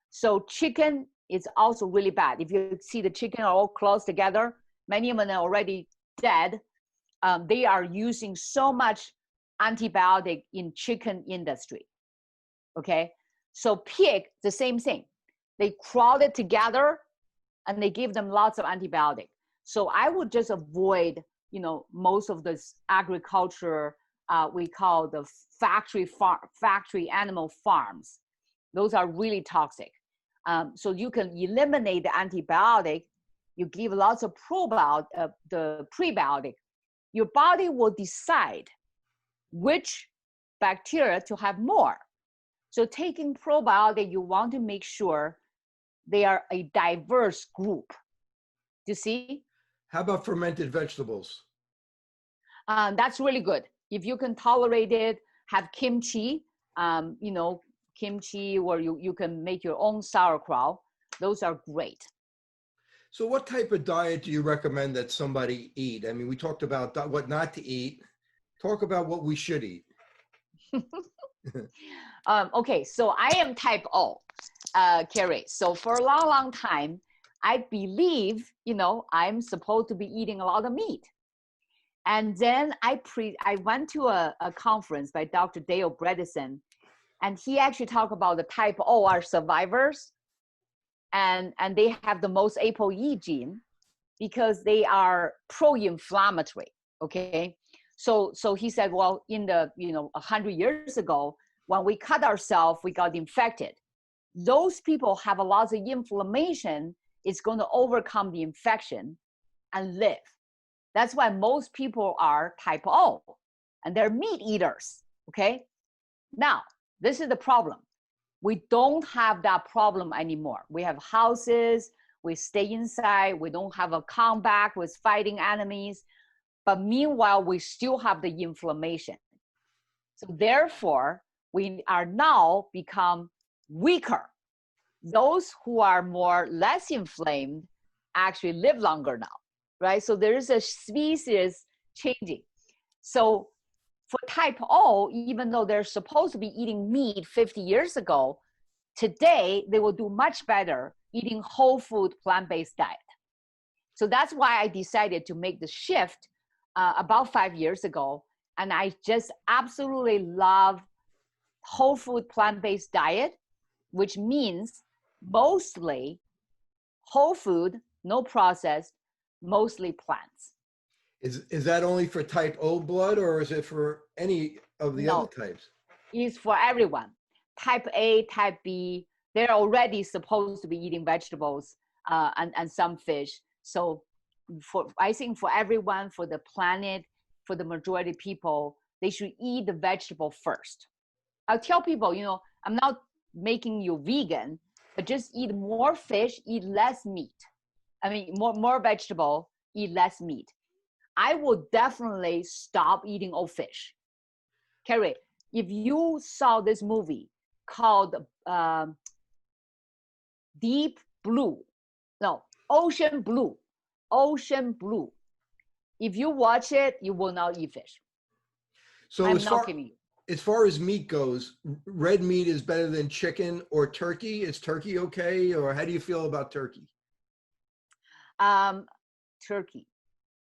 S3: So chicken is also really bad. If you see the chicken are all close together, many of them are already dead. They are using so much antibiotic in chicken industry. Okay, so pig, the same thing. They crowded together and they give them lots of antibiotic. So I would just avoid, most of this agriculture, we call the factory animal farms. Those are really toxic. So you can eliminate the antibiotic. You give lots of the prebiotic. Your body will decide which bacteria to have more. So taking probiotic, you want to make sure they are a diverse group. Do you see?
S2: How about fermented vegetables?
S3: That's really good. If you can tolerate it, have kimchi, kimchi, or you can make your own sauerkraut. Those are great.
S2: So what type of diet do you recommend that somebody eat? I mean, we talked about what not to eat. Talk about what we should eat.
S3: Okay, so I am type O, Carrie. So for a long, long time, I believe, I'm supposed to be eating a lot of meat. And then I went to a conference by Dr. Dale Bredesen, and he actually talked about the type O are survivors, and they have the most ApoE gene because they are pro-inflammatory, okay? So he said, well, in 100 years ago, when we cut ourselves, we got infected. Those people have a lot of inflammation. It's going to overcome the infection and live. That's why most people are type O, and they're meat eaters, okay? Now, this is the problem. We don't have that problem anymore. We have houses, we stay inside, we don't have a combat with fighting enemies, but meanwhile, we still have the inflammation. So therefore, we are now become weaker. Those who are less inflamed actually live longer now, right? So there is a species changing. So for type O, even though they're supposed to be eating meat 50 years ago, today they will do much better eating whole food plant-based diet. So that's why I decided to make the shift about 5 years ago. And I just absolutely love whole food plant-based diet, which means mostly whole food, no processed, mostly plants.
S2: Is that only for type O blood, or is it for any of the other types?
S3: It's for everyone. Type A, type B, they're already supposed to be eating vegetables and some fish. So I think for everyone, for the planet, for the majority of people, they should eat the vegetable first. I'll tell people, I'm not making you vegan, but just eat more fish, eat less meat. I mean, more vegetable, eat less meat. I will definitely stop eating all fish. Carrie, if you saw this movie called Ocean Blue. If you watch it, you will not eat fish.
S2: So
S3: I'm not kidding you.
S2: As far as meat goes, red meat is better than chicken or turkey. Is turkey okay, or how do you feel about turkey?
S3: Turkey.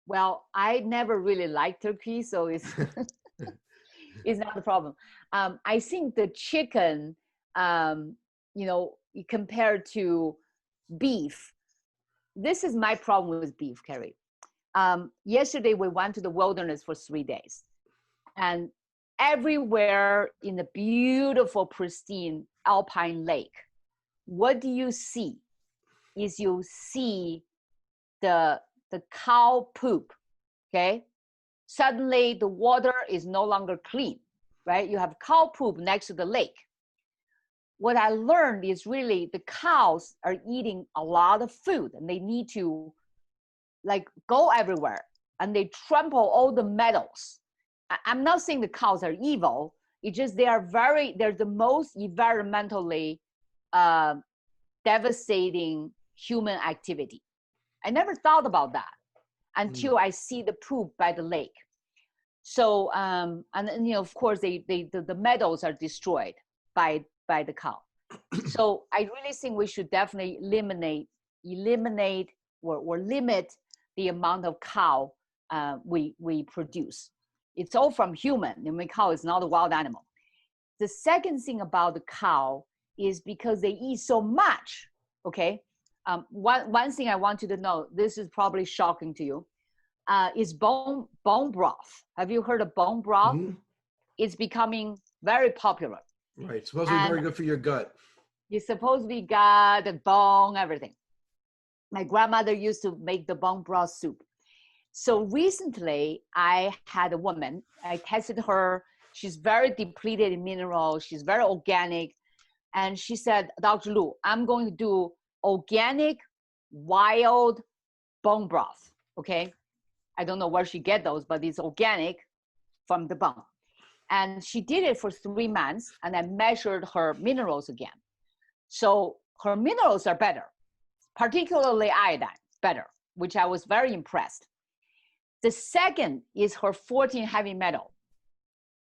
S3: Well, I never really liked turkey, so it's it's not a problem. I think the chicken, compared to beef, this is my problem with beef, Carrie. Yesterday, we went to the wilderness for 3 days. And everywhere in the beautiful, pristine alpine lake, what do you see? Is you see the cow poop, okay? Suddenly, the water is no longer clean, right? You have cow poop next to the lake. What I learned is really the cows are eating a lot of food, and they need to go everywhere, and they trample all the metals. I'm not saying the cows are evil. It's just they're the most environmentally devastating human activity. I never thought about that until I see the poop by the lake. So, of course, the metals are destroyed by the cow. So I really think we should definitely eliminate or limit the amount of cow we produce. It's all from human. I mean, cow is not a wild animal. The second thing about the cow is because they eat so much, okay? One thing I want you to know, this is probably shocking to you, is bone broth. Have you heard of bone broth? Mm-hmm. It's becoming very popular.
S2: Right, it's supposed to be very good for your gut.
S3: It's supposed to be gut, the bone, everything. My grandmother used to make the bone broth soup. So recently, I had a woman, I tested her. She's very depleted in minerals. She's very organic. And she said, Dr. Lu, I'm going to do organic, wild bone broth, okay? I don't know where she get those, but it's organic from the bone. And she did it for 3 months, and I measured her minerals again. So her minerals are better, particularly iodine, better, which I was very impressed. The second is her 14 heavy metal.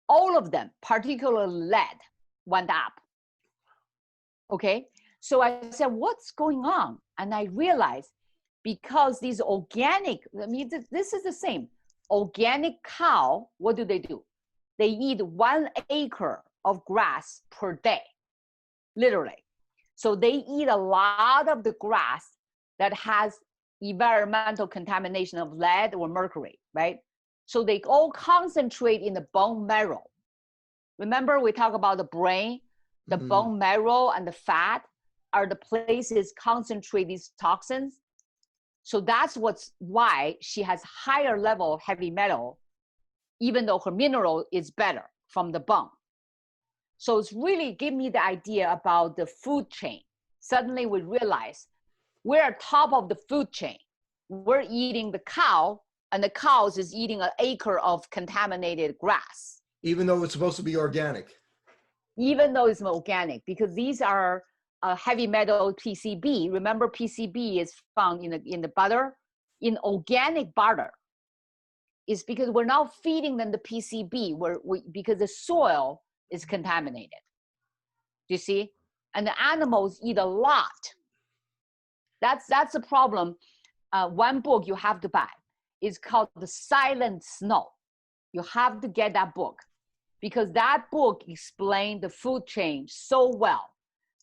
S3: All of them, particularly lead, went up. Okay, so I said, what's going on? And I realized because these organic, this is the same. Organic cow, what do? They eat 1 acre of grass per day, literally. So they eat a lot of the grass that has environmental contamination of lead or mercury, right? So they all concentrate in the bone marrow. Remember we talk about the brain, the bone marrow and the fat are the places concentrate these toxins. So that's why she has higher level of heavy metal, even though her mineral is better from the bone. So it's really give me the idea about the food chain. Suddenly we realize we're top of the food chain. We're eating the cow, and the cows is eating 1 acre of contaminated grass.
S2: Even though it's supposed to be organic.
S3: Even though it's organic, because these are heavy metal PCB. Remember, PCB is found in the butter, in organic butter. It's because we're now feeding them the PCB because the soil is contaminated. Do you see? And the animals eat a lot. That's the problem. One book you have to buy is called The Silent Snow. You have to get that book, because that book explained the food chain so well.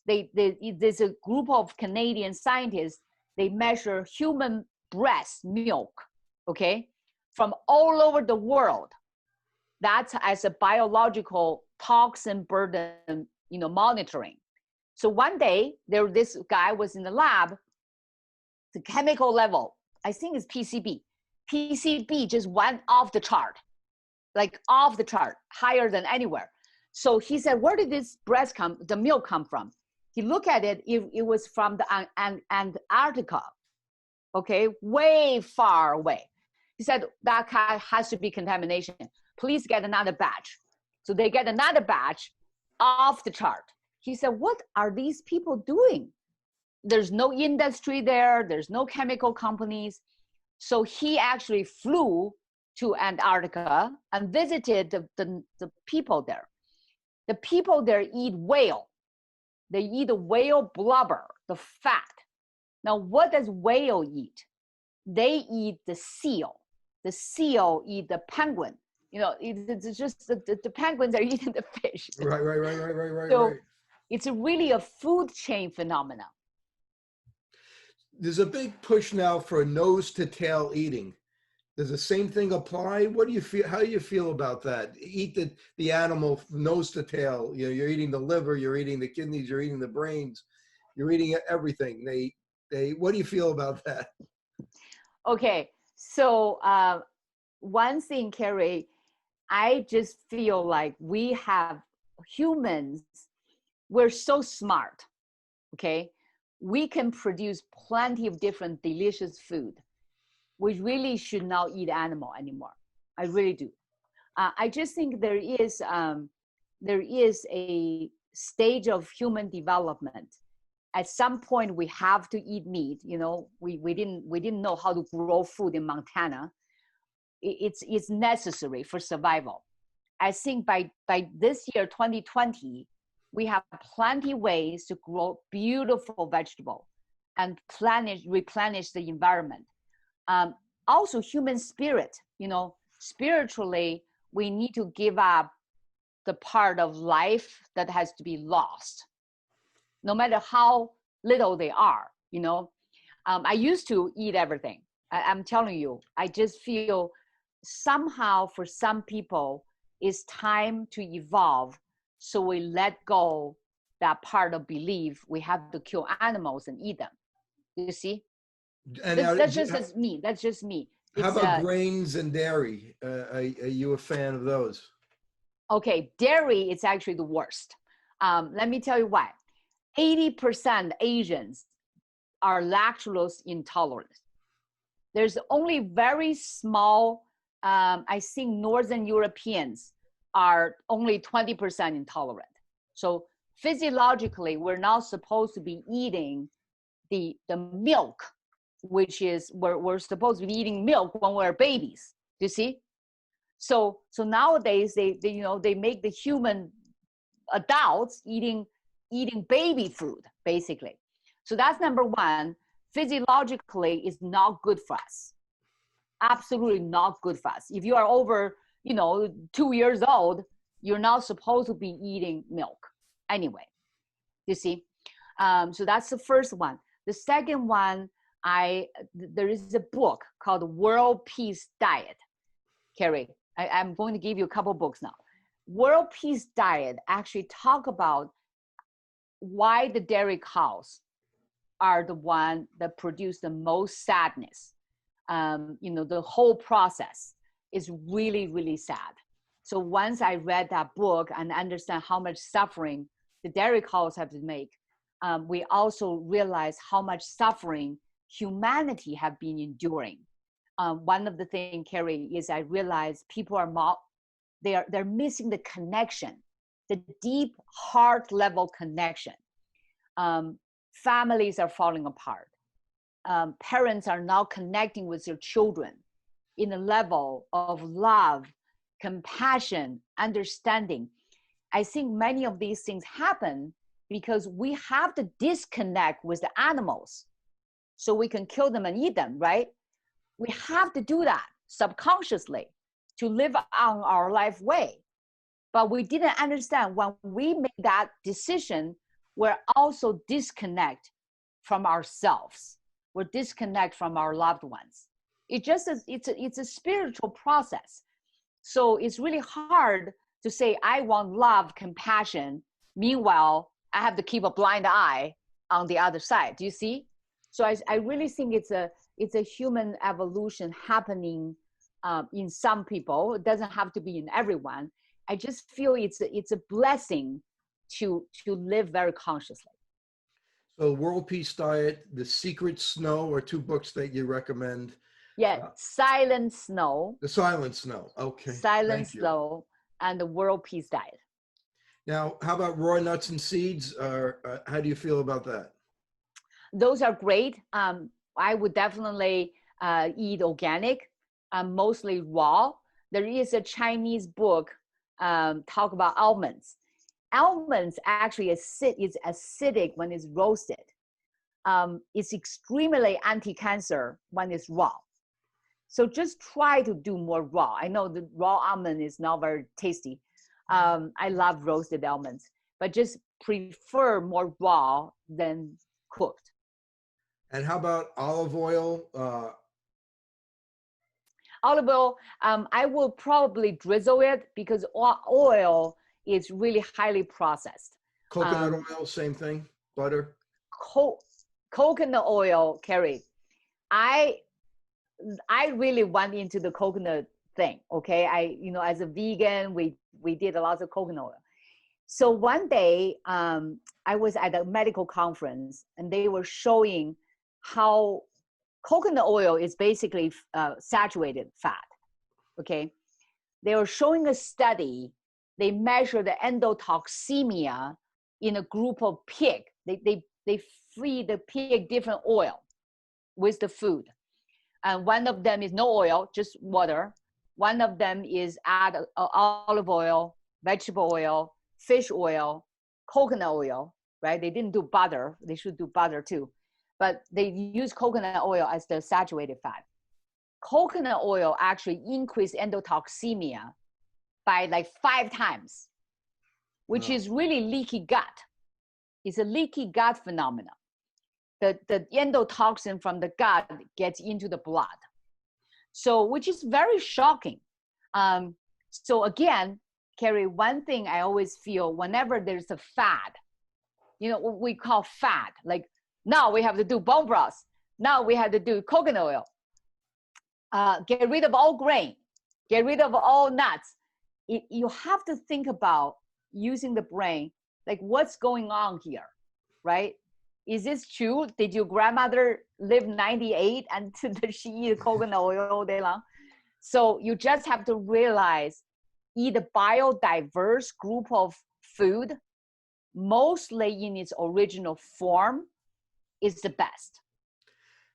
S3: There's a group of Canadian scientists, they measure human breast milk, okay, from all over the world. That's as a biological toxin burden, monitoring. So one day, this guy was in the lab, the chemical level, I think it's PCB. PCB just went off the chart, like off the chart, higher than anywhere. So he said, where did this the milk come from? He looked at it, it was from the Antarctica, okay, way far away. He said, that has to be contamination. Please get another batch. So they get another batch off the chart. He said, what are these people doing? There's no industry there. There's no chemical companies. So he actually flew to Antarctica and visited the people there. The people there eat whale. They eat the whale blubber, the fat. Now, what does whale eat? They eat the seal. The seal eat the penguin. It's just the penguins are eating the fish.
S2: Right.
S3: So it's really a food chain phenomenon.
S2: There's a big push now for nose to tail eating. Does the same thing apply? What do you feel? How do you feel about that? Eat the animal nose to tail. You're eating the liver, you're eating the kidneys, you're eating the brains, you're eating everything. What do you feel about that?
S3: Okay, so one thing, Carrie, I just feel like we have humans, we're so smart, okay? We can produce plenty of different delicious food. We really should not eat animal anymore. I really do. I just think there is a stage of human development. At some point, we have to eat meat. We didn't know how to grow food in Montana. It's necessary for survival. I think by this year, 2020, we have plenty ways to grow beautiful vegetable and replenish the environment. Also, human spirit, spiritually, we need to give up the part of life that has to be lost, no matter how little they are. I used to eat everything. I'm telling you, I just feel somehow for some people, it's time to evolve. So we let go that part of belief we have to kill animals and eat them. You see?
S2: And
S3: That's just me. That's just me.
S2: How about grains and dairy? Are you a fan of those?
S3: Okay, dairy is actually the worst. Let me tell you why. 80% Asians are lactose intolerant. There's only very small, I think Northern Europeans are only 20% intolerant. So physiologically, we're not supposed to be eating the milk, which is we're supposed to be eating milk when we're babies. You see? So nowadays they make the human adults eating baby food, basically. So that's number one. Physiologically, it's not good for us. Absolutely not good for us. If you are over 2 years old, you're not supposed to be eating milk anyway. You see? So that's the first one. The second one, there is a book called World Peace Diet. Carrie, I'm going to give you a couple books now. World Peace Diet actually talk about why the dairy cows are the one that produce the most sadness. The whole process is really, really sad. So once I read that book and understand how much suffering the dairy cows have to make, we also realize how much suffering humanity have been enduring. One of the things, Carrie, is I realized people are they're missing the connection, the deep heart level connection. Families are falling apart. Parents are not connecting with their children in a level of love, compassion, understanding. I think many of these things happen because we have to disconnect with the animals so we can kill them and eat them, right? We have to do that subconsciously to live on our life way. But we didn't understand when we made that decision, we're also disconnect from ourselves. We're disconnect from our loved ones. It's a spiritual process. So it's really hard to say, I want love, compassion. Meanwhile, I have to keep a blind eye on the other side. Do you see? So I really think it's a human evolution happening in some people. It doesn't have to be in everyone. I just feel it's a blessing to live very consciously.
S2: So World Peace Diet, The Secret Snow are two books that you recommend.
S3: Yeah, Silent Snow.
S2: The Silent Snow, okay.
S3: Silent Snow and the World Peace Diet.
S2: Now, how about raw nuts and seeds? How do you feel about that?
S3: Those are great. I would definitely eat organic, mostly raw. There is a Chinese book talk about almonds. Almonds actually is acidic when it's roasted. It's extremely anti-cancer when it's raw. So just try to do more raw. I know the raw almond is not very tasty. I love roasted almonds, but just prefer more raw than cooked.
S2: And how about olive oil?
S3: Olive oil, I will probably drizzle it because oil is really highly processed.
S2: Coconut oil, same thing. Butter.
S3: Coconut oil, Carrie. I really went into the coconut thing. Okay, as a vegan, we did a lot of coconut oil. So one day, I was at a medical conference, and they were showing how coconut oil is basically saturated fat. Okay, they were showing a study. They measured the endotoxemia in a group of pig. They feed the pig different oil with the food. And one of them is no oil, just water. One of them is add olive oil, vegetable oil, fish oil, coconut oil, right? They didn't do butter. They should do butter too. But they use coconut oil as the saturated fat. Coconut oil actually increased endotoxemia by like 5 times, which is really leaky gut. It's a leaky gut phenomenon. The endotoxin from the gut gets into the blood. So, which is very shocking. So again, Carrie, one thing I always feel whenever there's a fad, what we call fad, like now we have to do bone broth. Now we have to do coconut oil. Get rid of all grain. Get rid of all nuts. You have to think about using the brain, like what's going on here, right? Is this true? Did your grandmother live 98 and did she eat coconut oil all day long? So you just have to realize eat a biodiverse group of food, mostly in its original form, is the best.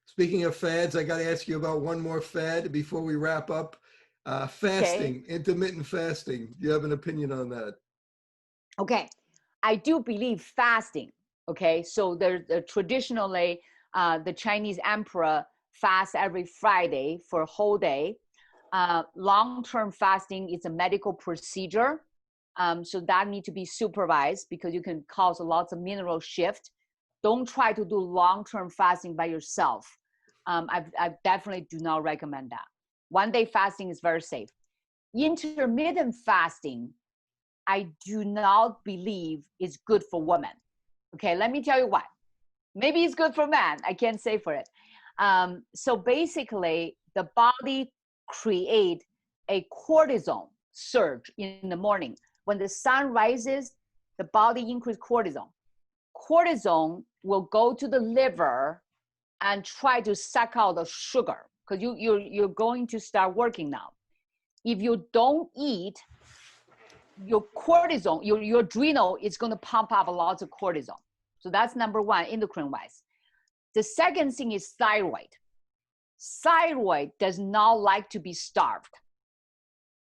S2: Speaking of fads, I got to ask you about one more fad before we wrap up. Fasting, okay. Intermittent fasting. Do you have an opinion on that?
S3: Okay, I do believe fasting. Okay, so there's traditionally the Chinese emperor fasts every Friday for a whole day. Long-term fasting is a medical procedure, so that needs to be supervised because you can cause lots of mineral shift. Don't try to do long-term fasting by yourself. I definitely do not recommend that. One-day fasting is very safe. Intermittent fasting, I do not believe is good for women. Okay, let me tell you why. Maybe it's good for men. I can't say for it. So basically, the body creates a cortisol surge in the morning. When the sun rises, the body increases cortisol. Cortisol will go to the liver and try to suck out the sugar because you're going to start working now. If you don't eat your cortisol, your adrenal is going to pump up lots of cortisol. So that's number one, endocrine wise. The second thing is thyroid. Thyroid does not like to be starved.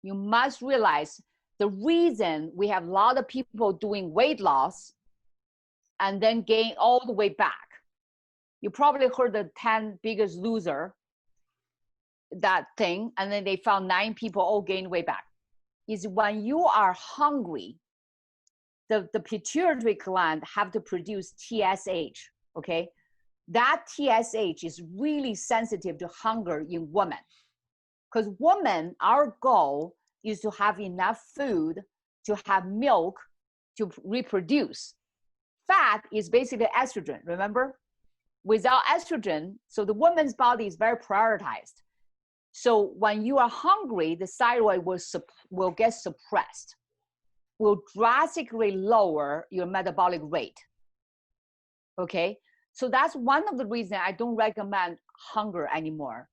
S3: You must realize the reason we have a lot of people doing weight loss and then gain all the way back. You probably heard the 10 biggest loser, that thing, and then they found 9 people all gained weight back. Is when you are hungry, the pituitary gland have to produce TSH, okay? That TSH is really sensitive to hunger in women. Because women, our goal is to have enough food to have milk to reproduce. Fat is basically estrogen, remember? Without estrogen, so the woman's body is very prioritized. So when you are hungry, the thyroid will get suppressed, will drastically lower your metabolic rate, okay? So that's one of the reasons I don't recommend hunger anymore,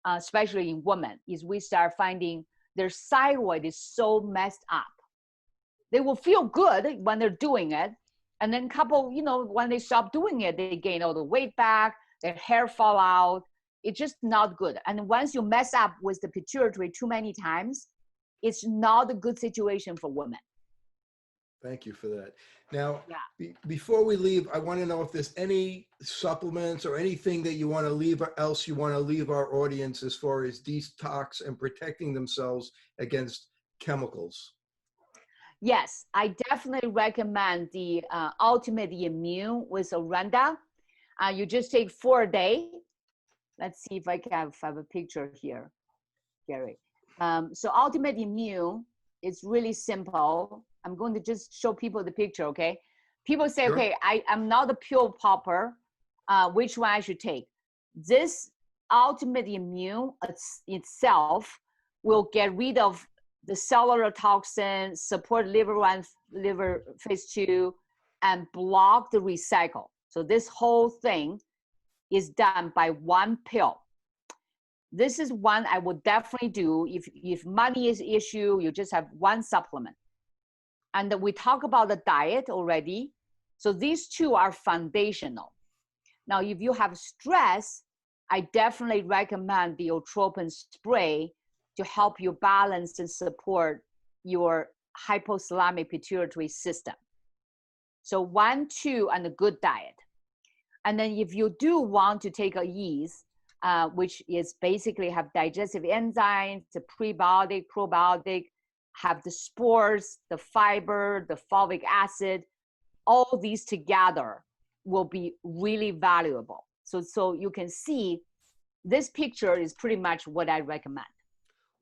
S3: especially in women, is we start finding their thyroid is so messed up. They will feel good when they're doing it, and then when they stop doing it, they gain all the weight back, their hair fall out. It's just not good. And once you mess up with the pituitary too many times, it's not a good situation for women.
S2: Thank you for that. Now,
S3: yeah.
S2: Before we leave, I want to know if there's any supplements or anything that you want to leave our audience as far as detox and protecting themselves against chemicals.
S3: Yes, I definitely recommend the Ultimate Immune with Orenda. You just take 4 a day. Let's see if I can have a picture here, Gary. So Ultimate Immune is really simple. I'm going to just show people the picture, okay? People say, sure. Okay, I'm not a pill popper. Which one I should take? This Ultimate Immune itself will get rid of the cellular toxins, support liver phase 2, and block the recycle. So this whole thing is done by one pill. This is one I would definitely do if money is issue, you just have one supplement. And we talk about the diet already. So these two are foundational. Now, if you have stress, I definitely recommend the Otropin spray to help you balance and support your hypothalamic pituitary system. So 1, 2, and a good diet. And then if you do want to take a yeast, which is basically have digestive enzymes, the prebiotic, probiotic, have the spores, the fiber, the fulvic acid, all these together will be really valuable. So you can see this picture is pretty much what I recommend.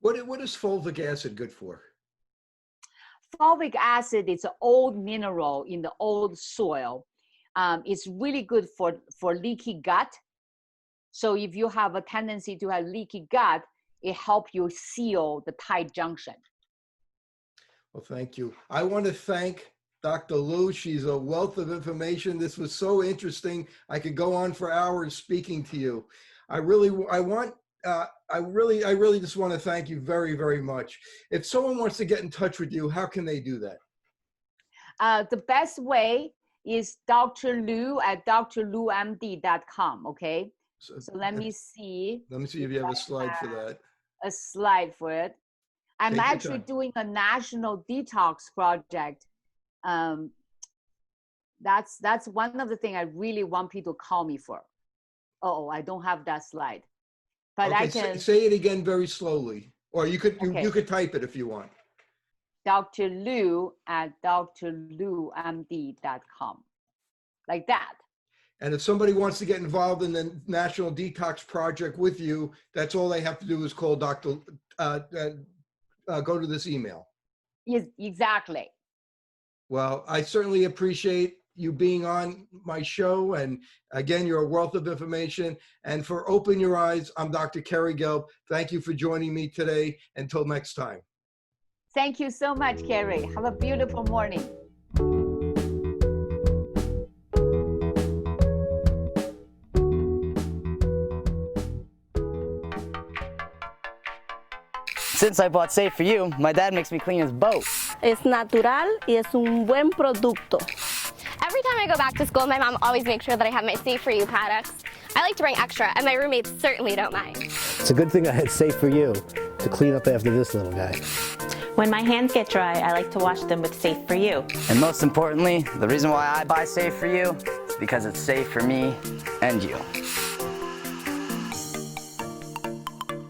S2: What is fulvic acid good for?
S3: Fulvic acid is an old mineral in the old soil. It's really good for leaky gut. So if you have a tendency to have leaky gut, it helps you seal the tight junction.
S2: Well, thank you. I want to thank Dr. Lu. She's a wealth of information. This was so interesting. I could go on for hours speaking to you. I really just want to thank you very, very much. If someone wants to get in touch with you, how can they do that?
S3: The best way is Dr. Lu at drlumd.com, okay? So let me see.
S2: Let me see if you have a slide for that.
S3: A slide for it. I'm actually doing a national detox project. That's one of the things I really want people to call me for. Oh, I don't have that slide. But okay, I can
S2: say it again very slowly, or you could type it if you want.
S3: Dr. Lu at drlumd.com, like that.
S2: And if somebody wants to get involved in the National Detox Project with you, that's all they have to do is call Dr. Go to this email.
S3: Yes, exactly.
S2: Well, I certainly appreciate you being on my show. And again, you're a wealth of information. And for Open Your Eyes, I'm Dr. Kerry Gelb. Thank you for joining me today. Until next time.
S3: Thank you so much, Kerry. Have a beautiful morning.
S4: Since I bought Safe For You, my dad makes me clean his boat. es natural y es un buen producto.
S5: Every time I go back to school, my mom always makes sure that I have my Safe For You products. I like to bring extra, and my roommates certainly don't mind.
S6: It's a good thing I had Safe For You to clean up after this little guy.
S7: When my hands get dry, I like to wash them with Safe For You.
S8: And most importantly, the reason why I buy Safe For You is because it's safe for me and you.